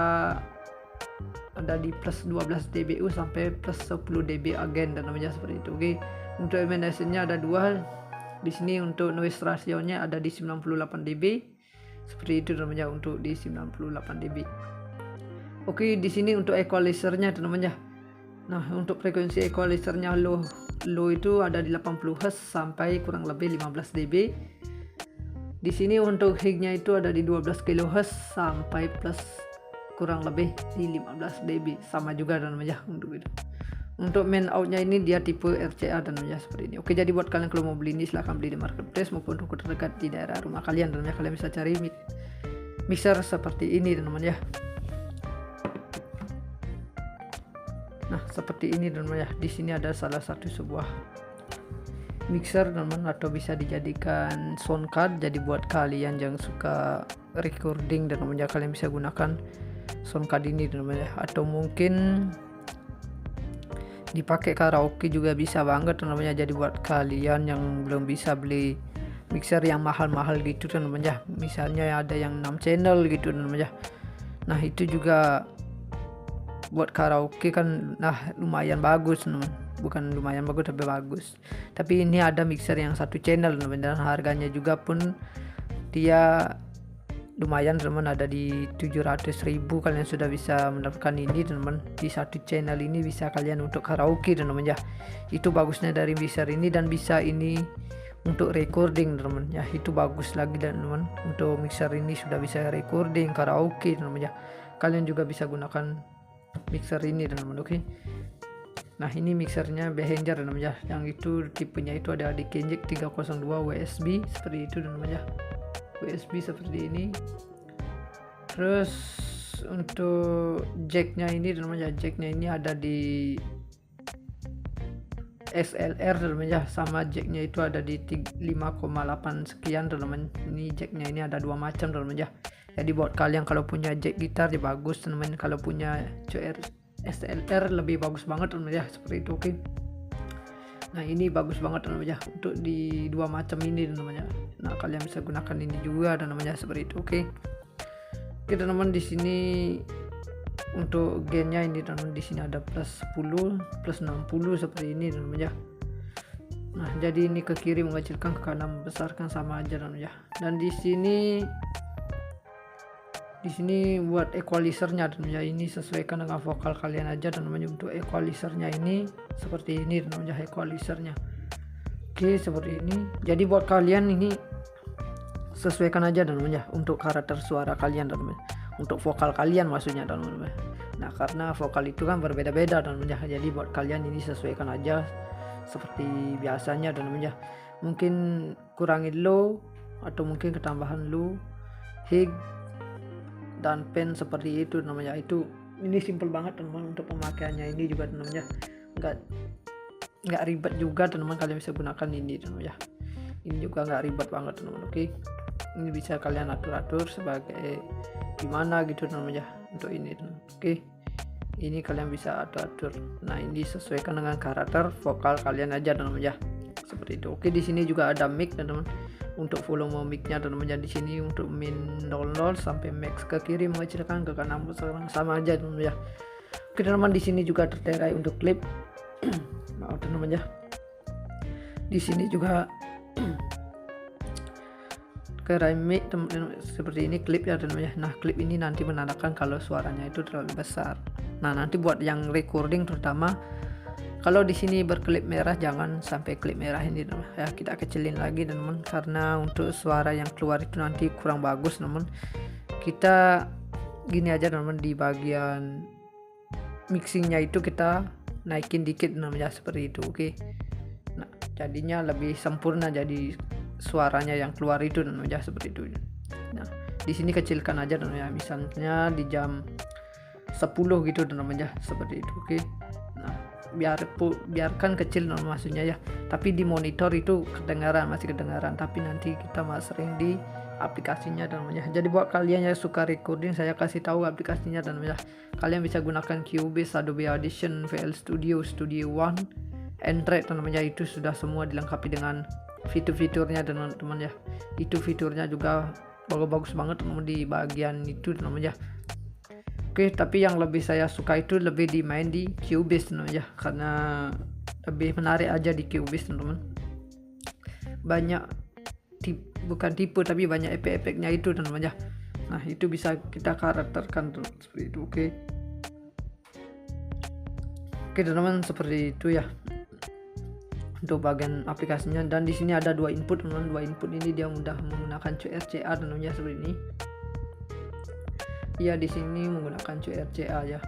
ada di plus 12 dBu sampai plus 10 dB agen dan namanya seperti itu. Oke, untuk emanation-nya ada dua. Di sini untuk noise ratio-nya ada di 98 dB seperti itu namanya, untuk di 98 dB. Oke, di sini untuk equalizer-nya teman-teman ya. Nah, untuk frekuensi equalizer-nya low itu ada di 80 Hz sampai kurang lebih 15 dB. Di sini untuk hignya itu ada di 12 kHz sampai plus kurang lebih di 15 dB, sama juga dan namanya untuk itu. Untuk main outnya ini dia tipe RCA dan namanya seperti ini. Oke, jadi buat kalian kalau mau beli ini silahkan beli di marketplace maupun toko terdekat di daerah rumah kalian, dan namanya kalian bisa cari mixer seperti ini dan namanya. Nah, seperti ini dan namanya. Di sini ada salah satu sebuah mixer teman, atau bisa dijadikan sound card. Jadi buat kalian yang suka recording dan namanya, kalian bisa gunakan sound card ini dan namanya, atau mungkin dipakai karaoke juga bisa banget namanya. Jadi buat kalian yang belum bisa beli mixer yang mahal-mahal gitu namanya, misalnya ada yang 6 channel gitu namanya, nah itu juga buat karaoke kan, nah lumayan bagus teman. Bukan lumayan bagus tapi bagus. Tapi ini ada mixer yang 1 channel teman, dan harganya juga pun dia lumayan teman, ada di 700.000 kalian sudah bisa mendapatkan ini teman. Di 1 channel ini bisa kalian untuk karaoke teman ya. Itu bagusnya dari mixer ini, dan bisa ini untuk recording teman ya, itu bagus lagi dan teman. Untuk mixer ini sudah bisa recording karaoke teman ya. Kalian juga bisa gunakan mixer ini teman, oke. Nah, ini mixernya Behringer teman ya. Yang itu tipenya itu ada di Kenjek 302 USB seperti itu teman ya. USB seperti ini. Terus untuk jacknya ini teman ya, jacknya ini ada di XLR teman ya, sama jacknya itu ada di 5,8 sekian teman. Ini jacknya ini ada 2 macam teman ya. Jadi buat kalian kalau punya jack gitar ya bagus teman, kalau punya XLR lebih bagus banget teman ya, seperti itu, oke. Nah, ini bagus banget namanya untuk di 2 macam ini namanya. Nah, kalian bisa gunakan ini juga dan namanya seperti itu, oke. Oke teman-teman, di sini untuk gainnya ini teman, di sini ada plus 10, plus 60 seperti ini namanya. Nah, jadi ini ke kiri mengecilkan, ke kanan membesarkan, sama aja namanya. Dan di sini buat equalizernya dan ya, ini sesuaikan dengan vokal kalian aja dan namanya. Untuk equalizernya ini seperti ini dan namanya equalizernya. Oke, seperti ini. Jadi buat kalian ini sesuaikan aja dan namanya untuk karakter suara kalian dan namanya, untuk vokal kalian maksudnya dan namanya. Nah, karena vokal itu kan berbeda-beda dan namanya. Jadi buat kalian ini sesuaikan aja seperti biasanya dan namanya. Mungkin kurangin low atau mungkin ketambahan low, high dan pen seperti itu namanya. Itu ini simple banget teman-teman untuk pemakaiannya ini juga namanya, nggak ribet juga teman-teman. Kalian bisa gunakan ini namanya, ini juga nggak ribet banget teman-teman, oke. Ini bisa kalian atur-atur sebagai gimana gitu namanya untuk ini teman, oke. Ini kalian bisa atur-atur. Nah, ini sesuaikan dengan karakter vokal kalian aja namanya, seperti itu, oke. Di sini juga ada mic teman-teman, untuk volume mic-nya dan namanya. Di sini untuk min 00 sampai max, ke kiri mengecilkan, ke kanan sama aja teman ya. Oke teman, di sini juga terterai untuk klip. Maaf teman ya. Di sini juga kerai mic seperti ini klip ya teman ya. Nah, klip ini nanti menandakan kalau suaranya itu terlalu besar. Nah, nanti buat yang recording terutama, kalau di sini berklip merah, jangan sampai klip merah ini teman ya, kita kecilin lagi teman, karena untuk suara yang keluar itu nanti kurang bagus teman. Kita gini aja teman, di bagian mixingnya itu kita naikin dikit namanya, seperti itu, oke. Nah, jadinya lebih sempurna, jadi suaranya yang keluar itu namanya seperti itu. Nah, di sini kecilkan aja namanya, misalnya di jam 10 gitu namanya, seperti itu, oke. Nah, biarkan kecil maksudnya ya, tapi di monitor itu masih kedengaran, tapi nanti kita sering di aplikasinya namanya. Jadi buat kalian yang suka recording, saya kasih tahu aplikasinya namanya. Kalian bisa gunakan Cubase, Adobe Audition, VL Studio, Studio One, Android namanya. Itu sudah semua dilengkapi dengan fitur-fiturnya teman-teman ya. Itu fiturnya juga bagus banget teman di bagian itu namanya. Oke, tapi yang lebih saya suka itu lebih dimain di Cubase namanya, karena lebih menarik aja di Cubase teman-teman. Banyak bukan tipe tapi banyak efek-efeknya itu teman-teman ya. Nah, itu bisa kita karakterkan seperti itu, oke. Oke teman-teman, seperti itu ya. untuk bagian aplikasinya. Dan di sini ada 2 input teman-teman. 2 input ini dia mudah menggunakan QRCA tentunya seperti ini. Ya, di sini menggunakan QRCA ya.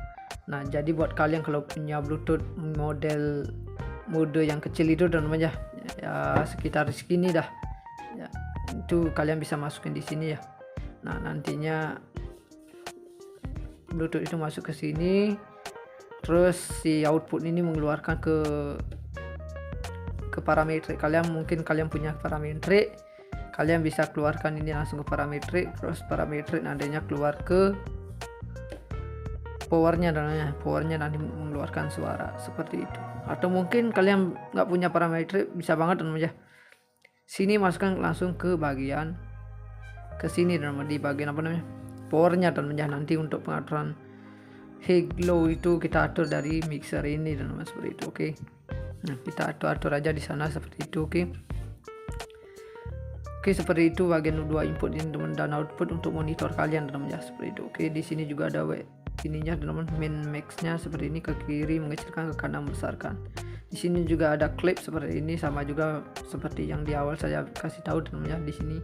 Nah, jadi buat kalian kalau punya Bluetooth mode yang kecil itu teman-teman ya sekitar segini dah. Ya, itu kalian bisa masukin di sini ya. Nah, nantinya Bluetooth itu masuk ke sini, terus si output ini mengeluarkan ke parametrik kalian. Mungkin kalian punya parametrik, kalian bisa keluarkan ini langsung ke parametrik, terus parametrik nantinya keluar ke powernya nanti mengeluarkan suara seperti itu. Atau mungkin kalian nggak punya parametrik, bisa banget teman-teman ya, sini masukkan langsung ke bagian ke sini teman-teman, di bagian apa namanya powernya teman-teman ya. Nanti untuk pengaturan high low itu kita atur dari mixer ini teman-teman seperti itu. Oke. Nah, kita atur aja di sana seperti itu. Oke, seperti itu bagian 2 input ini teman, dan output untuk monitor kalian teman-teman ya seperti itu. Oke, di sini juga ada ininya teman-teman, min max-nya seperti ini, ke kiri mengecilkan, ke kanan membesarkan. Di sini juga ada klip seperti ini, sama juga seperti yang di awal saya kasih tahu teman-teman ya.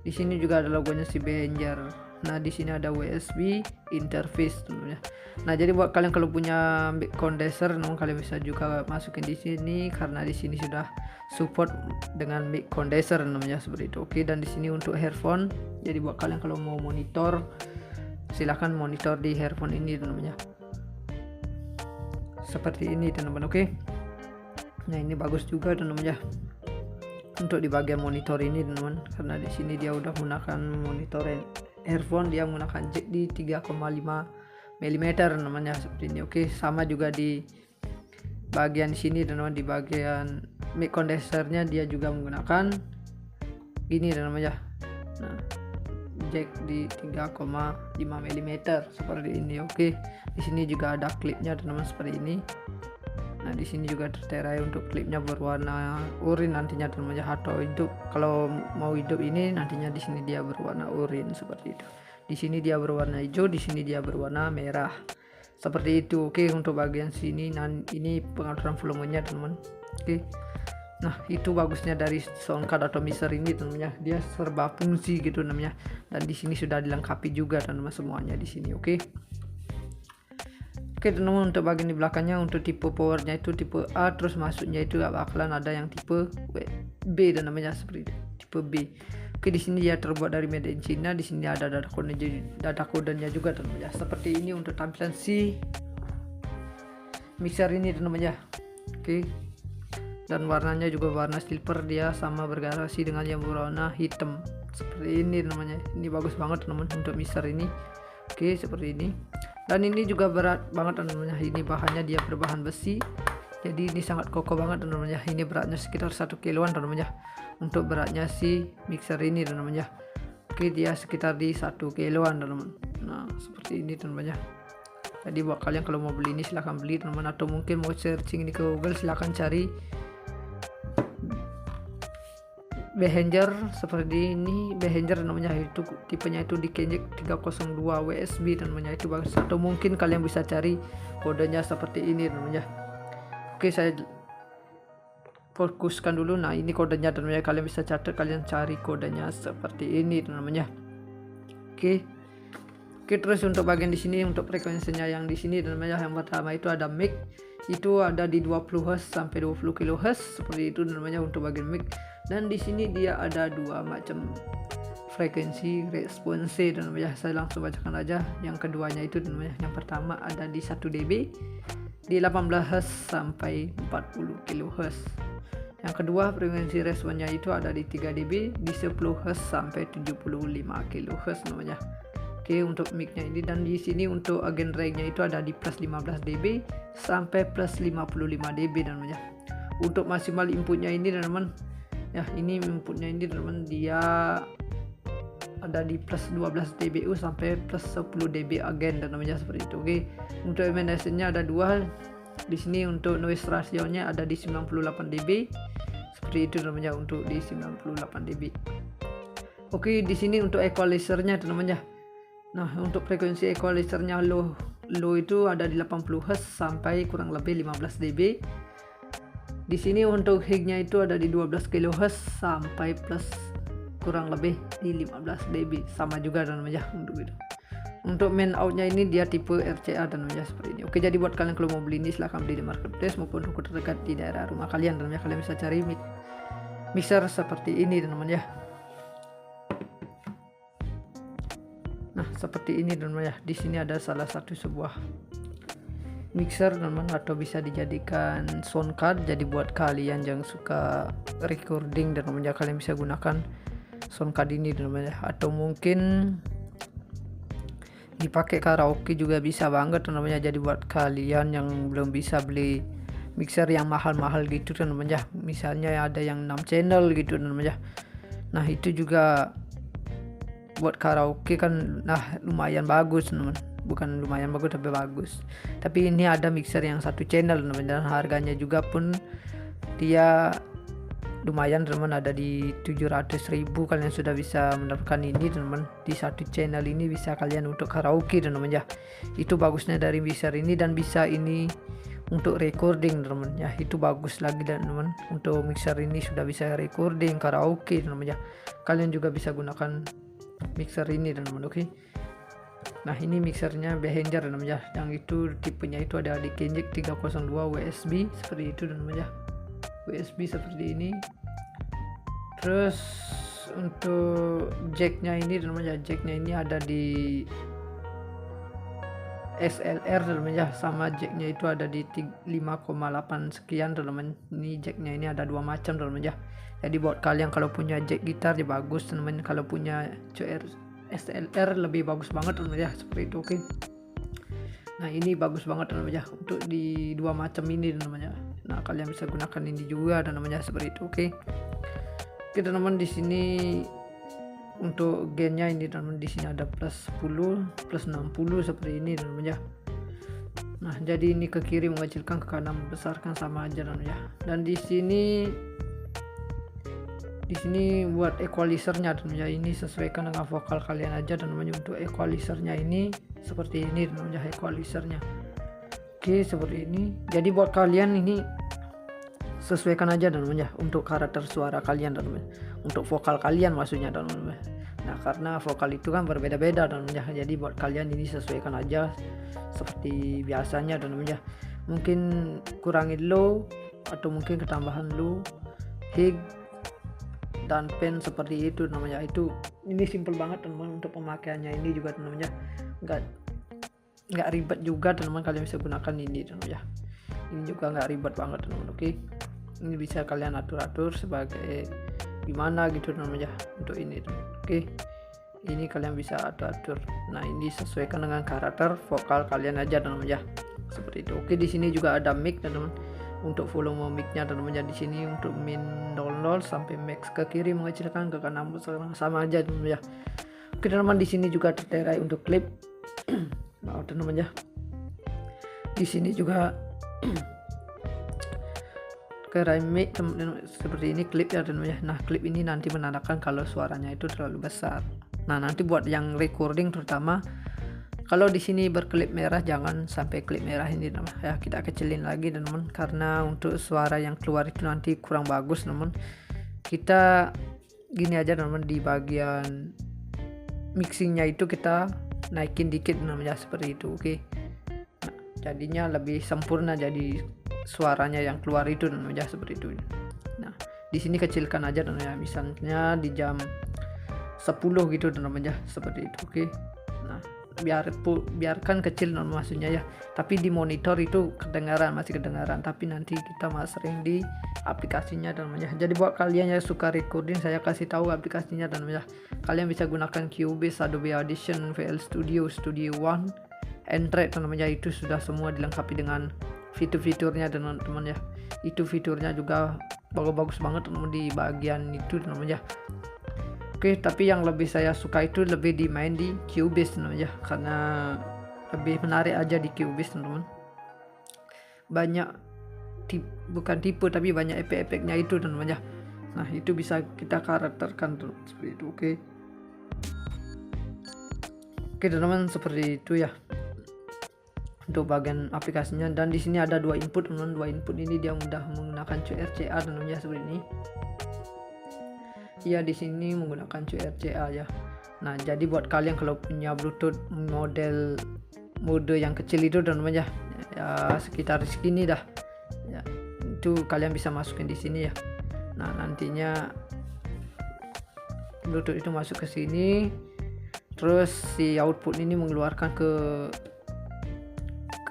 Di sini juga ada logonya si Behringer. Nah, di sini ada USB interface teman-teman ya. Nah, jadi buat kalian kalau punya mic condenser, kalian bisa juga masukin di sini, karena di sini sudah support dengan mic condenser namanya seperti itu. Oke, dan di sini untuk earphone. Jadi buat kalian kalau mau monitor, silahkan monitor di earphone ini teman-teman ya. Seperti ini teman-teman. Oke. Nah, ini bagus juga teman-teman ya. Untuk di bagian monitor ini teman-teman, karena di sini dia udah menggunakan monitor earphone, dia menggunakan jack di 3,5 mm namanya seperti ini. Oke, sama juga di bagian sini teman-teman, di bagian mic condensernya dia juga menggunakan gini teman-teman ya. Nah, jack di 3,5 mm seperti ini. Oke, di sini juga ada klipnya teman-teman seperti ini. Nah, di sini juga tertera untuk klipnya berwarna urin nantinya teman-teman ya, atau hidup. Kalau mau hidup ini nantinya di sini dia berwarna urin seperti itu. Di sini dia berwarna hijau, di sini dia berwarna merah. Seperti itu. Oke, untuk bagian sini ini pengaturan volumenya teman-teman. Oke. Nah, itu bagusnya dari soundcard atau mixer ini teman-teman ya. Dia serba fungsi gitu namanya. Dan di sini sudah dilengkapi juga teman-teman semuanya di sini. Oke. Oke teman-teman, untuk bagian di belakangnya untuk tipe powernya itu tipe A, terus masuknya itu gak bakalan ada yang tipe B dan namanya seperti itu, tipe B. Oke, di sini dia terbuat dari made in China. Di sini ada data kodenya juga teman-teman ya. Seperti ini untuk tampilan si mixer ini teman-teman ya. Oke. Dan warnanya juga warna silver, dia sama bergradasi dengan yang berwarna hitam. Seperti ini namanya. Ini bagus banget teman-teman untuk mixer ini. Oke, seperti ini. Dan ini juga berat banget teman-teman. Ini bahannya dia berbahan besi, jadi ini sangat kokoh banget teman-teman. Ini beratnya sekitar 1 kiloan teman-teman. Untuk beratnya si mixer ini teman-teman. Oke, dia sekitar di 1 kiloan teman-teman. Nah, seperti ini teman-teman. Jadi buat kalian kalau mau beli ini silahkan beli teman-teman, atau mungkin mau searching ini ke Google, silahkan cari Behringer seperti ini. Behringer namanya, itu tipenya itu di Kenjek 302 WSB namanya, itu bagus. Atau mungkin kalian bisa cari kodenya seperti ini namanya. Oke, saya fokuskan dulu. Nah, ini kodenya namanya, kalian bisa catat, kalian cari kodenya seperti ini namanya. Oke, terus untuk bagian di sini untuk frekuensinya yang di sini namanya, yang pertama itu ada mic, itu ada di 20 Hz sampai 20 kHz seperti itu namanya untuk bagian mic. Dan di sini dia ada 2 macam frekuensi response dan namanya, saya langsung bacakan aja. Yang keduanya itu namanya, yang pertama ada di 1 dB di 18 Hz sampai 40 kHz. Yang kedua frekuensi responnya itu ada di 3 dB di 10 Hz sampai 75 kHz namanya. Oke, untuk mic-nya ini. Dan di sini untuk agen range-nya itu ada di plus 15 dB sampai plus 55 dB namanya. Untuk maksimal inputnya ini teman-teman ya, ini inputnya ini teman-teman, dia ada di plus 12 dBu sampai plus 10 dB agen dan namanya seperti itu. Oke, untuk emanation-nya ada 2. Di sini untuk noise ratio-nya ada di 98 dB seperti itu namanya, untuk di 98 dB. Oke, di sini untuk equalizer-nya teman-teman ya. Nah, untuk frekuensi equalizer-nya low itu ada di 80 Hz sampai kurang lebih 15 dB. Di sini untuk hignya itu ada di 12 kHz sampai plus kurang lebih di 15 dB, sama juga dan ya untuk itu. Untuk main outnya ini dia tipe RCA dan ya seperti ini. Oke, jadi buat kalian kalau mau beli ini silahkan beli di marketplace maupun toko terdekat di daerah rumah kalian dan ya, kalian bisa cari mixer seperti ini teman ya. Nah seperti ini teman ya. Di sini ada salah satu sebuah mixer teman, atau bisa dijadikan sound card. Jadi buat kalian yang suka recording dan teman ya, kalian bisa gunakan sound card ini teman ya. Atau mungkin dipakai karaoke juga bisa banget teman-teman ya. Jadi buat kalian yang belum bisa beli mixer yang mahal-mahal gitu teman-teman ya, misalnya ada yang 6 channel gitu teman-teman ya, nah itu juga buat karaoke kan, nah lumayan bagus teman-teman, bukan lumayan bagus tapi bagus. Tapi ini ada mixer yang 1 channel teman-teman, dan harganya juga pun dia lumayan teman-teman, ada di 700.000 kalian sudah bisa mendapatkan ini teman-teman. Di 1 channel ini bisa kalian untuk karaoke teman-teman ya. Itu bagusnya dari mixer ini, dan bisa ini untuk recording teman-teman ya. Itu bagus lagi teman-teman, untuk mixer ini sudah bisa recording karaoke teman-teman ya. Kalian juga bisa gunakan mixer ini teman-teman. Oke. Nah ini mixernya Behringer teman-teman ya. Yang itu tipenya itu ada di Kenjek 302 USB seperti itu teman-teman ya. USB seperti ini. Terus untuk jacknya ini teman-teman ya, jacknya ini ada di XLR teman-teman ya, sama jacknya itu ada di 5,8 sekian teman-teman. Ini jacknya ini ada 2 macam teman-teman ya. Jadi buat kalian kalau punya jack gitar ya bagus teman-teman, kalau punya XLR lebih bagus banget teman-teman ya, seperti itu. Oke. Nah ini bagus banget teman-teman ya, untuk di 2 macam ini teman-teman ya. Nah kalian bisa gunakan ini juga teman-teman ya, seperti itu. Oke teman-teman, di sini untuk gainnya ini teman-teman, di sini ada plus 10, plus 60 seperti ini teman-teman ya. Nah jadi ini ke kiri mengecilkan, ke kanan membesarkan, sama aja teman-teman ya. Dan di sini buat equalizernya teman-teman ya, ini sesuaikan dengan vokal kalian aja teman-teman. Untuk equalizernya ini seperti ini teman-teman ya, equalizernya. Oke seperti ini. Jadi buat kalian ini sesuaikan aja teman-teman ya, untuk karakter suara kalian teman-teman, untuk vokal kalian maksudnya teman-teman. Nah karena vokal itu kan berbeda-beda teman-teman ya, jadi buat kalian ini sesuaikan aja seperti biasanya teman-teman ya. Mungkin kurangin low atau mungkin ketambahan low, hig dan pen seperti itu teman-teman ya. Itu ini simple banget teman-teman untuk pemakaiannya ini juga teman-teman ya, nggak ribet juga teman-teman, kalian bisa gunakan ini teman-teman ya. Ini juga nggak ribet banget teman-teman. Oke, ini bisa kalian atur-atur sebagai gimana gitu teman-teman ya untuk ini teman-teman. Oke, ini kalian bisa atur-atur. Nah ini sesuaikan dengan karakter vokal kalian aja teman-teman ya, seperti itu. Oke, di sini juga ada mic teman-teman, untuk volume mic-nya teman-teman ya. Di sini untuk min 00 sampai max, ke kiri mengecilkan, ke kanan sama aja teman-teman ya. Oke teman-teman, di sini juga terterai untuk klip. Maaf teman-teman ya. Di sini juga keramik teman-teman seperti ini klip ya teman-teman ya. Nah klip ini nanti menandakan kalau suaranya itu terlalu besar. Nah nanti buat yang recording terutama, kalau di sini berklip merah jangan sampai klip merah ini teman ya, kita kecilin lagi teman, karena untuk suara yang keluar itu nanti kurang bagus teman. Kita gini aja teman, di bagian mixingnya itu kita naikin dikit teman ya, seperti itu. Oke. Nah, jadinya lebih sempurna, jadi suaranya yang keluar itu teman ya, seperti itu. Nah di sini kecilkan aja teman ya, misalnya di jam 10 gitu teman ya, seperti itu. Oke. Nah biarkan kecil maksudnya ya, tapi di monitor itu masih kedengaran, tapi nanti kita sering di aplikasinya teman ya. Jadi buat kalian yang suka recording, saya kasih tahu aplikasinya teman ya. Kalian bisa gunakan Cubase, Adobe Audition, VL Studio, Studio One, N-Track teman ya. Itu sudah semua dilengkapi dengan fitur-fiturnya teman-teman ya. Itu fiturnya juga bagus banget teman di bagian itu teman ya. Oke, tapi yang lebih saya suka itu lebih dimain di Cubase teman ya, karena lebih menarik aja di Cubase teman-teman. Banyak bukan tipe tapi banyak efek-efeknya itu teman-teman ya. Nah itu bisa kita karakterkan tuh seperti itu. Oke teman-teman, seperti itu ya untuk bagian aplikasinya. Dan di sini ada dua input teman-teman. Dua input ini dia mudah menggunakan QRCA teman-teman ya, seperti ini. Ya di sini menggunakan QRCA ya. Nah, jadi buat kalian kalau punya Bluetooth mode yang kecil itu teman-teman ya, sekitar segini dah. Ya, itu kalian bisa masukin di sini ya. Nah, nantinya Bluetooth itu masuk ke sini, terus si output ini mengeluarkan ke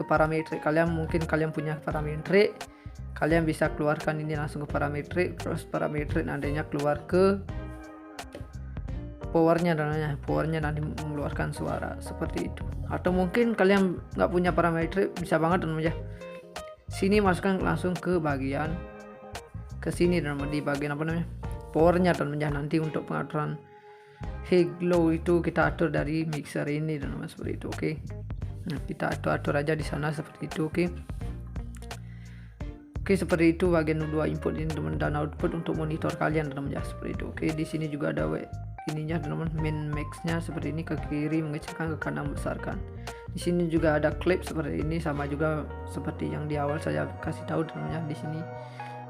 parametrik kalian. Mungkin kalian punya parametrik, kalian bisa keluarkan ini langsung ke parametrik, terus parametrik nantinya keluar ke powernya nanti mengeluarkan suara seperti itu. Atau mungkin kalian nggak punya parametrik, bisa banget teman-teman ya, sini masukkan langsung ke bagian ke sini teman-teman, di bagian apa namanya, powernya teman-teman ya. Nanti untuk pengaturan high low itu kita atur dari mixer ini teman-teman, seperti itu. Oke. Nah, kita atur aja di sana seperti itu. Oke, seperti itu bagian dua input ini teman, dan output untuk monitor kalian teman-teman ya, seperti itu. Oke, di sini juga ada ininya teman-teman, min max-nya seperti ini, ke kiri mengecilkan, ke kanan membesarkan. Di sini juga ada klip seperti ini, sama juga seperti yang di awal saya kasih tahu teman-teman ya.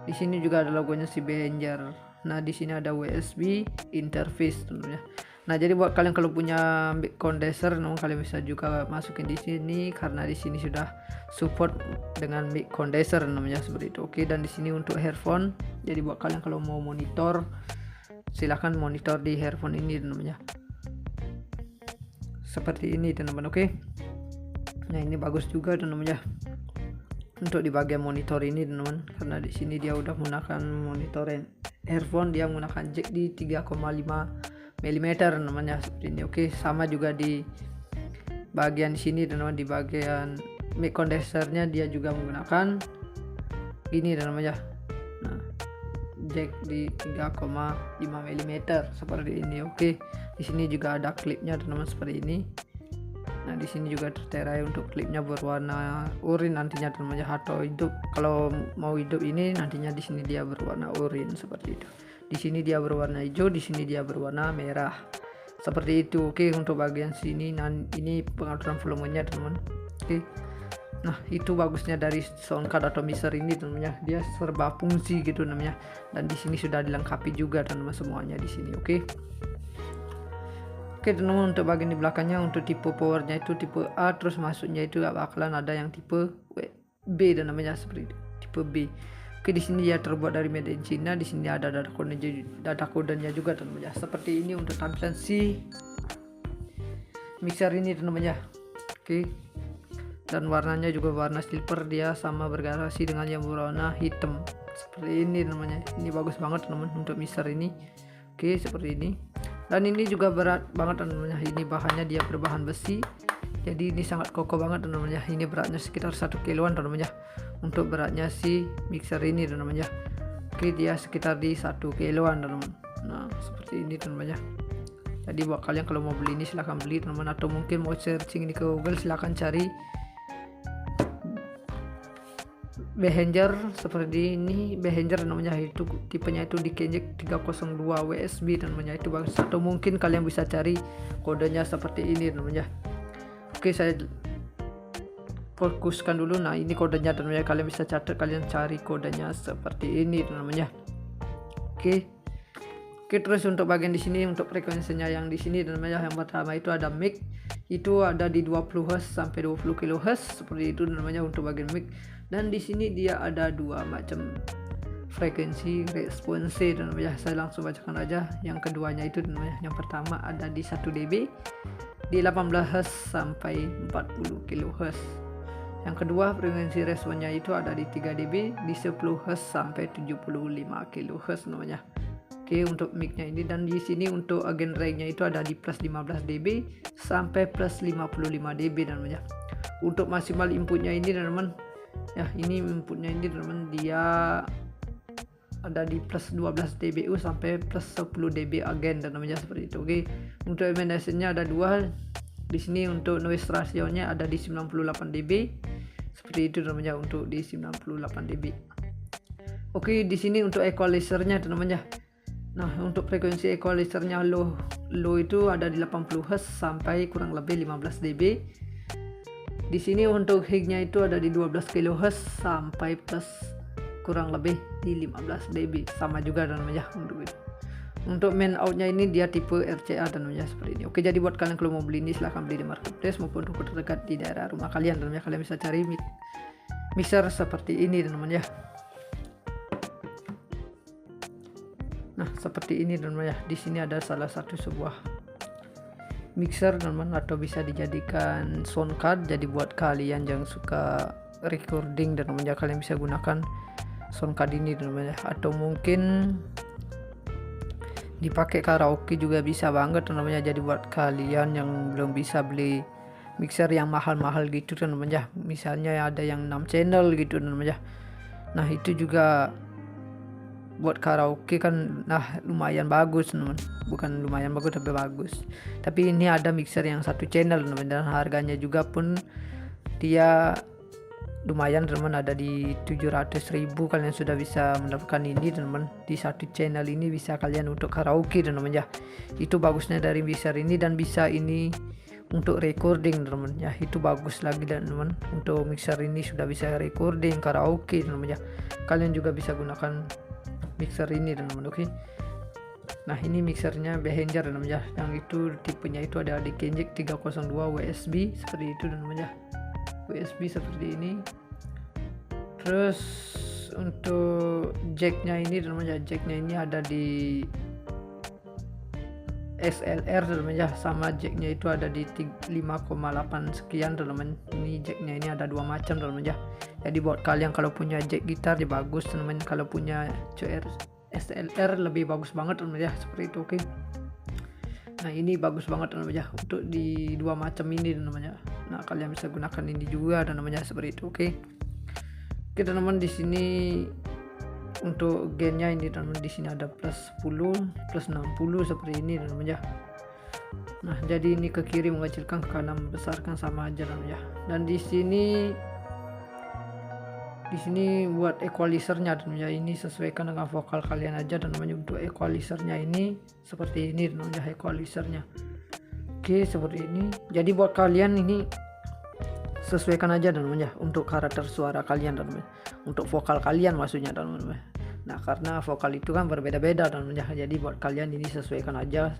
Di sini juga ada logonya si Behringer. Nah, di sini ada USB interface teman-teman ya. Nah, jadi buat kalian kalau punya mic condenser, kalian bisa juga masukin di sini, karena di sini sudah support dengan mic condenser namanya, seperti itu. Oke, dan di sini untuk earphone. Jadi buat kalian kalau mau monitor, silahkan monitor di earphone ini namanya. Seperti ini teman-teman. Oke. Nah, ini bagus juga teman-teman ya. Untuk di bagian monitor ini teman-teman, karena di sini dia udah menggunakan monitor earphone, dia menggunakan jack di 3,5 mm namanya, seperti ini. Oke, sama juga di bagian sini teman-teman, di bagian mic condensernya dia juga menggunakan ini teman-teman ya. Nah, jack di 3,5 mm seperti ini. Oke, di sini juga ada klipnya teman-teman, seperti ini. Nah, di sini juga tertera untuk klipnya berwarna oranye nantinya teman-teman ya, atau hidup. Kalau mau hidup ini nantinya di sini dia berwarna oranye seperti itu. Di sini dia berwarna hijau, di sini dia berwarna merah. Seperti itu. Oke, untuk bagian sini ini pengaturan volumenya teman-teman. Oke. Nah, itu bagusnya dari sound card atau mixer ini teman-teman ya. Dia serba fungsi gitu namanya. Dan di sini sudah dilengkapi juga teman-teman semuanya di sini. Oke. Oke teman-teman, untuk bagian di belakangnya untuk tipe powernya itu tipe A, terus masuknya itu bakalan ada yang tipe B dan namanya seperti itu, tipe B. Oke, di sini dia terbuat dari made in China. Di sini ada data kodenya juga teman-teman ya. Seperti ini untuk tampilan si mixer ini teman-teman ya. Oke. Dan warnanya juga warna silver, dia sama bergradasi dengan yang berwarna hitam. Seperti ini namanya. Ini bagus banget teman-teman untuk mixer ini. Oke, seperti ini. Dan ini juga berat banget teman-teman. Ini bahannya dia berbahan besi. Jadi ini sangat kokoh banget teman-teman ya. Ini beratnya sekitar 1 kiloan teman-teman ya. Untuk beratnya si mixer ini teman-teman ya. Oke, dia sekitar di 1 kiloan teman-teman. Nah, seperti ini teman-teman ya. Jadi buat kalian kalau mau beli ini silahkan beli teman-teman, atau mungkin mau searching ini ke Google, silahkan cari Behringer seperti ini. Behringer namanya, itu tipenya itu di Kenjek 302 WSB namanya, itu bagus. Atau mungkin kalian bisa cari kodenya seperti ini namanya. Oke, saya fokuskan dulu. Nah, ini kodenya namanya, kalian bisa catat, kalian cari kodenya seperti ini namanya. Oke, terus untuk bagian di sini untuk frekuensinya yang di sini namanya, yang pertama itu ada mic, itu ada di 20 Hz sampai 20 kHz seperti itu namanya untuk bagian mic. Dan di sini dia ada dua macam frekuensi response dan namanya, saya langsung bacakan aja. Yang keduanya itu namanya, yang pertama ada di 1 dB di 18 Hz sampai 40 kHz. Yang kedua frekuensi responnya itu ada di 3 dB di 10 Hz sampai 75 kHz namanya. Oke, untuk mic-nya ini. Dan di sini untuk agen range-nya itu ada di plus 15 dB sampai plus 55 dB namanya. Untuk maksimal inputnya ini teman-teman ya, ini inputnya ini teman-teman, dia ada di plus 12 dBu sampai plus 10 dB agen dan namanya seperti itu. Oke, untuk emanation-nya ada dua. Di sini untuk noise ratio-nya ada di 98 dB. Seperti itu namanya untuk di 98 dB. Oke, di sini untuk equalizer-nya teman-teman ya. Nah, untuk frekuensi equalizer-nya low itu ada di 80 Hz sampai kurang lebih 15 dB. Di sini untuk hignya itu ada di 12 kHz sampai plus kurang lebih di 15 dB, sama juga dan namanya untuk itu. Untuk main outnya ini dia tipe RCA dan namanya seperti ini. Oke, jadi buat kalian kalau mau beli ini silahkan beli di marketplace maupun toko terdekat di daerah rumah kalian dan namanya kalian bisa cari mixer seperti ini dan namanya. Nah, seperti ini dan namanya. Di sini ada salah satu sebuah mixer teman-teman, atau bisa dijadikan sound card. Jadi buat kalian yang suka recording dan namanya kalian bisa gunakan sound card ini dan namanya, atau mungkin dipakai karaoke juga bisa banget namanya. Jadi buat kalian yang belum bisa beli mixer yang mahal-mahal gitu kan namanya, misalnya ada yang 6 channel gitu namanya, nah itu juga buat karaoke kan, nah lumayan bagus teman, bukan lumayan bagus tapi bagus. Tapi ini ada mixer yang 1 channel teman, dan harganya juga pun dia lumayan teman, ada di 700.000 kalian sudah bisa mendapatkan ini teman. Di 1 channel ini bisa kalian untuk karaoke teman ya. Itu bagusnya dari mixer ini, dan bisa ini untuk recording teman ya, itu bagus lagi dan teman. Untuk mixer ini sudah bisa recording karaoke teman ya, kalian juga bisa gunakan mixer ini teman. Oke. Nah, ini mixernya Behringer teman ya, yang itu tipenya itu ada di Kenjek 302 USB seperti itu teman ya, USB seperti ini. Terus untuk jacknya ini teman ya, jacknya ini ada di XLR teman ya, sama jacknya itu ada di 5,8 sekian teman. Ini jacknya ini ada 2 macam teman ya. Jadi buat kalian kalau punya jack gitar ya bagus teman, kalau punya XLR lebih bagus banget teman ya, seperti itu. Oke. Nah, ini bagus banget teman ya untuk di 2 macam ini teman ya. Nah, kalian bisa gunakan ini juga dan namanya seperti itu. Oke. Oke teman, di sini untuk gainnya ini teman, di sini ada plus 10, plus 60 seperti ini teman ya. Nah, jadi ini ke kiri mengecilkan, ke kanan membesarkan, sama aja teman ya. Dan di sini buat equalizernya teman ya, ini sesuaikan dengan vokal kalian aja dan namanya. Untuk equalizernya ini seperti ini teman ya, equalizernya. Oke, seperti ini. Jadi buat kalian ini sesuaikan aja dan namanya untuk karakter suara kalian dan namanya, untuk vokal kalian maksudnya dan namanya. Nah, karena vokal itu kan berbeda-beda dan namanya, jadi buat kalian ini sesuaikan aja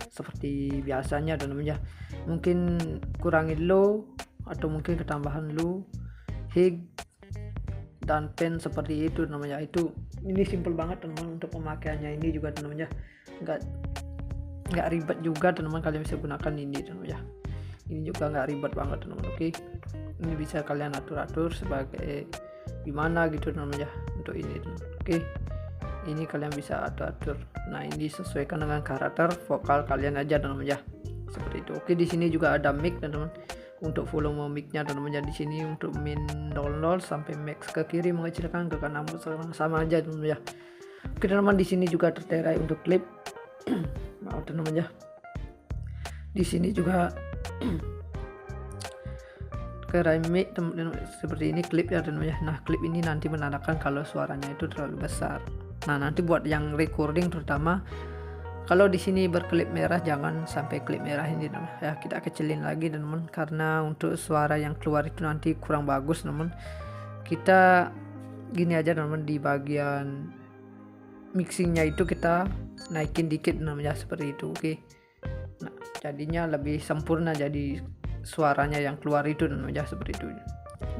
seperti biasanya dan namanya. Mungkin kurangin low atau mungkin ketambahan low, hig dan pen seperti itu namanya. Itu ini simple banget teman untuk pemakaiannya ini juga namanya, nggak ribet juga teman, kalian bisa gunakan ini namanya. Ini juga nggak ribet banget teman. Oke, ini bisa kalian atur sebagai gimana gitu namanya untuk ini teman. Oke, ini kalian bisa atur. Nah, ini sesuaikan dengan karakter vokal kalian aja namanya, seperti itu. Oke, di sini juga ada mic teman, untuk volume mic-nya teman. Di sini untuk min 00 sampai max, ke kiri mengecilkan, ke kanan sama aja teman ya. Oke teman, di sini juga tertera untuk klip. Maaf teman ya. Di sini juga kerai mic teman seperti ini klip ya teman ya. Nah, klip ini nanti menandakan kalau suaranya itu terlalu besar. Nah, nanti buat yang recording terutama, kalau di sini berklip merah jangan sampai klip merah ini teman ya, kita kecilin lagi teman, karena untuk suara yang keluar itu nanti kurang bagus teman. Kita gini aja teman, di bagian mixingnya itu kita naikin dikit namanya, seperti itu. Oke. Nah, jadinya lebih sempurna, jadi suaranya yang keluar itu namanya seperti itu.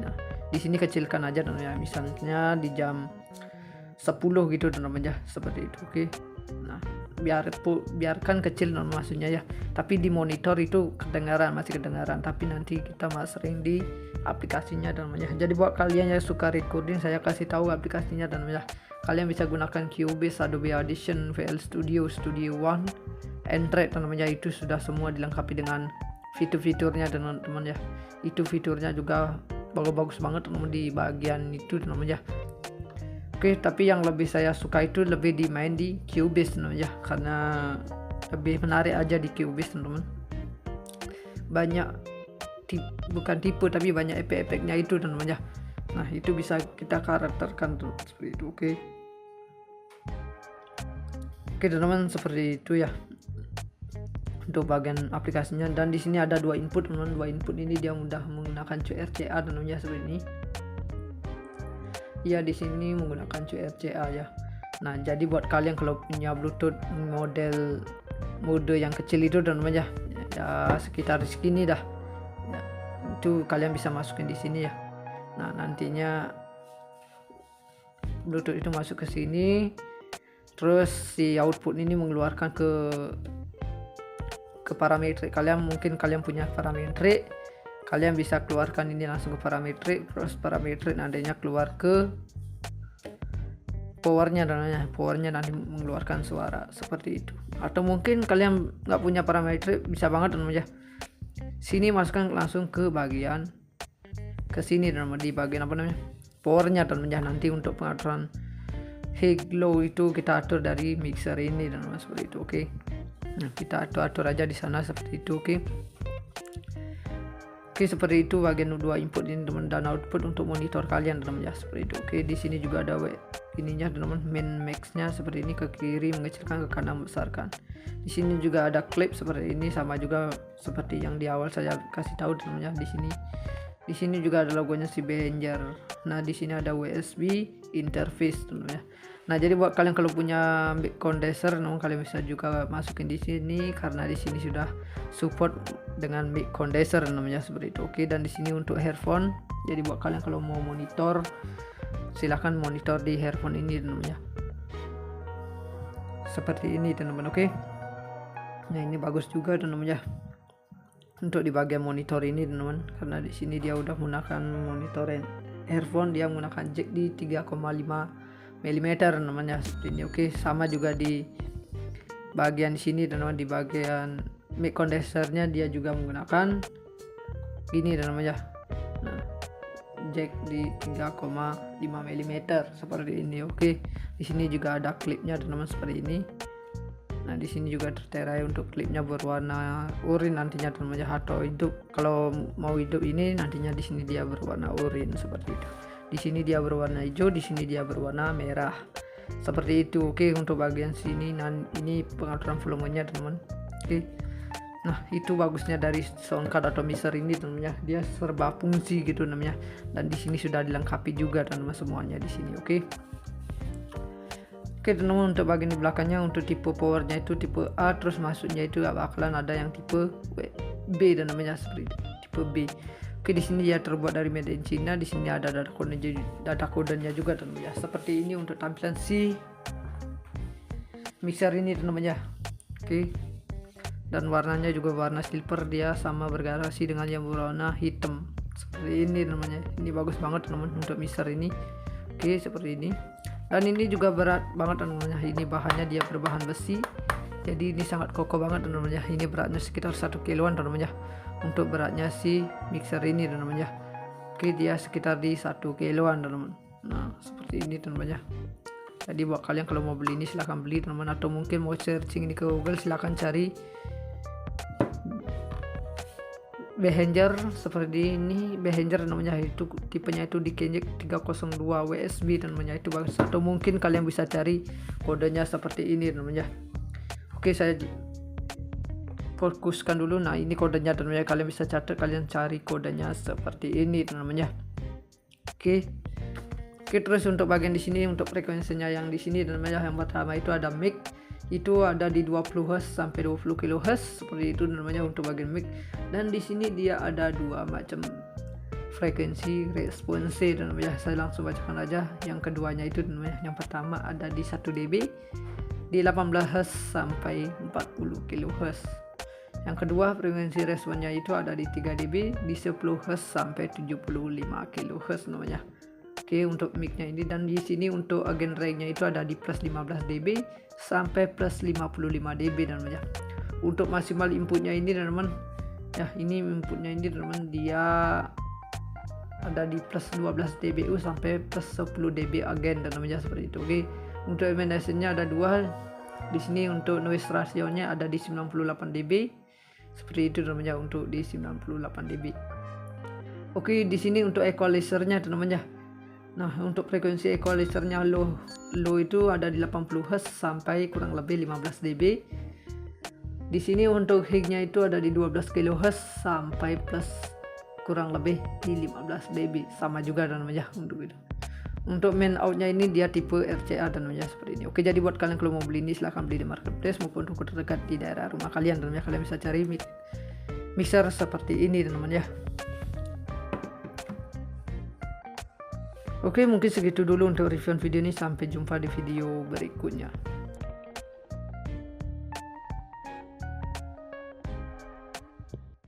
Nah, di sini kecilkan aja namanya, misalnya di jam 10 gitu namanya, seperti itu. Oke. Nah, biarkan kecil maksudnya ya, tapi di monitor itu masih kedengaran, tapi nanti kita sering di aplikasinya namanya. Jadi buat kalian yang suka recording, saya kasih tahu aplikasinya namanya. Kalian bisa gunakan Cubase, Adobe Audition, VL Studio, Studio One, Android namanya. Itu sudah semua dilengkapi dengan fitur-fiturnya teman-teman ya. Itu fiturnya juga bagus banget teman di bagian itu namanya. Oke, tapi yang lebih saya suka itu lebih dimain di Cubase ya, karena lebih menarik aja di Cubase teman-teman. Banyak bukan tipe tapi banyak efek-efeknya itu teman-teman ya. Nah, itu bisa kita karakterkan tuh seperti itu. Oke teman-teman, seperti itu ya. untuk bagian aplikasinya. Dan di sini ada dua input teman-teman. Dua input ini dia mudah menggunakan QRCA namanya seperti ini. Ya di sini menggunakan QRCA ya. Nah jadi buat kalian kalau punya Bluetooth mode yang kecil itu teman-teman ya sekitar segini dah ya, itu kalian bisa masukin di sini ya. Nah nantinya Bluetooth itu masuk ke sini, terus si output ini mengeluarkan ke parametrik. Mungkin kalian punya parametrik, kalian bisa keluarkan ini langsung ke parametrik, terus parametrik nantinya keluar ke powernya nanti mengeluarkan suara seperti itu. Atau mungkin kalian nggak punya parametrik, bisa banget teman-teman ya, sini masukkan langsung ke bagian ke sini teman-teman, di bagian powernya teman-teman ya. Nanti untuk pengaturan high low itu kita atur dari mixer ini teman-teman seperti itu. Oke. Nah kita atur aja di sana seperti itu. Oke, seperti itu bagian dua input ini teman, dan output untuk monitor kalian teman-teman ya seperti itu. Oke, di sini juga ada ininya teman-teman, min maxnya seperti ini, ke kiri mengecilkan, ke kanan membesarkan. Di sini juga ada clip seperti ini, sama juga seperti yang di awal saya kasih tahu teman-teman ya. Di sini juga ada logonya si Behringer. Nah di sini ada USB interface teman-teman ya. Nah jadi buat kalian kalau punya mic condenser, kalian bisa juga masukin di sini karena di sini sudah support dengan mic condenser namanya seperti itu. Oke, dan di sini untuk earphone. Jadi buat kalian kalau mau monitor, silahkan monitor di earphone ini namanya. Seperti ini teman-teman. Oke. Nah ini bagus juga teman-teman ya. Untuk di bagian monitor ini teman-teman, karena di sini dia udah menggunakan monitor earphone, dia menggunakan jack di 3,5 mm namanya seperti ini. Oke, sama juga di bagian sini teman-teman, di bagian mic condensernya dia juga menggunakan gini namanya. Nah, jack di 3,5 mm seperti ini. Oke, di sini juga ada klipnya teman-teman seperti ini. Nah di sini juga tertera untuk klipnya berwarna oranye nantinya teman-teman, atau hidup. Kalau mau hidup ini nantinya di sini dia berwarna oranye seperti itu. Di sini dia berwarna hijau, di sini dia berwarna merah. Seperti itu. Oke, untuk bagian sini ini pengaturan volumenya teman-teman. Oke. Nah, itu bagusnya dari soundcard atau mixer ini teman-teman. Dia serba fungsi gitu namanya. Dan di sini sudah dilengkapi juga teman-teman semuanya di sini. Oke. Oke teman-teman, untuk bagian di belakangnya untuk tipe powernya itu tipe A, terus masuknya itu bakalan ada yang tipe B dan namanya seperti itu, tipe B. Oke, di sini dia terbuat dari made in China. Di sini ada data kodenya juga teman-teman ya. Seperti ini untuk tampilan si mixer ini teman-teman ya. Oke. Dan warnanya juga warna silver, dia sama bergradasi dengan yang berwarna hitam. Seperti ini namanya. Ini bagus banget teman-teman untuk mixer ini. Oke, seperti ini. Dan ini juga berat banget teman-teman. Ini bahannya dia berbahan besi. Jadi ini sangat kokoh banget teman-teman. Ini beratnya sekitar 1 kiloan teman-teman. Untuk beratnya si mixer ini teman-teman. Oke, dia sekitar di 1 kiloan teman-teman. Nah, seperti ini teman-teman. Jadi buat kalian kalau mau beli ini silahkan beli teman-teman, atau mungkin mau searching ini ke Google, silahkan cari Behringer seperti ini. Behringer namanya, itu tipenya itu di Kenjek 302 WSB namanya, itu bagus. Atau mungkin kalian bisa cari kodenya seperti ini namanya. Oke, saya fokuskan dulu. Nah ini kodenya namanya, kalian bisa catat, kalian cari kodenya seperti ini namanya. Oke, terus untuk bagian di sini untuk frekuensinya yang di sini namanya, yang pertama itu ada mic, itu ada di 20 Hz sampai 20 kHz seperti itu namanya untuk bagian mic. Dan di sini dia ada dua macam frekuensi response namanya. Saya langsung bacakan aja. Yang keduanya itu namanya, yang pertama ada di 1 dB di 18 Hz sampai 40 kHz. Yang kedua frekuensi responnya itu ada di 3 dB di 10 Hz sampai 75 kHz namanya. Oke, untuk mic-nya ini. Dan di sini untuk agen range-nya itu ada di plus 15 dB sampai plus 55 dB namanya. Untuk maksimal inputnya ini teman-teman ya, ini inputnya ini teman-teman, dia ada di plus 12 dBu sampai plus 10 dB agen dan namanya seperti itu. Oke, untuk emanation-nya ada dua. Di sini untuk noise ratio-nya ada di 98 dB seperti itu namanya, untuk di 98 dB. Oke, di sini untuk equalizer-nya teman-teman ya. Nah, untuk frekuensi equalizer-nya low itu ada di 80 Hz sampai kurang lebih 15 dB. Di sini untuk hignya itu ada di 12 kHz sampai plus kurang lebih di 15 dB, sama juga dan ya untuk itu. Untuk main outnya ini dia tipe RCA dan ya seperti ini. Oke, jadi buat kalian kalau mau beli ini silahkan beli di marketplace maupun toko terdekat di daerah rumah kalian dan ya, kalian bisa cari mixer seperti ini teman-teman ya. Oke, mungkin segitu dulu untuk review video ini, sampai jumpa di video berikutnya.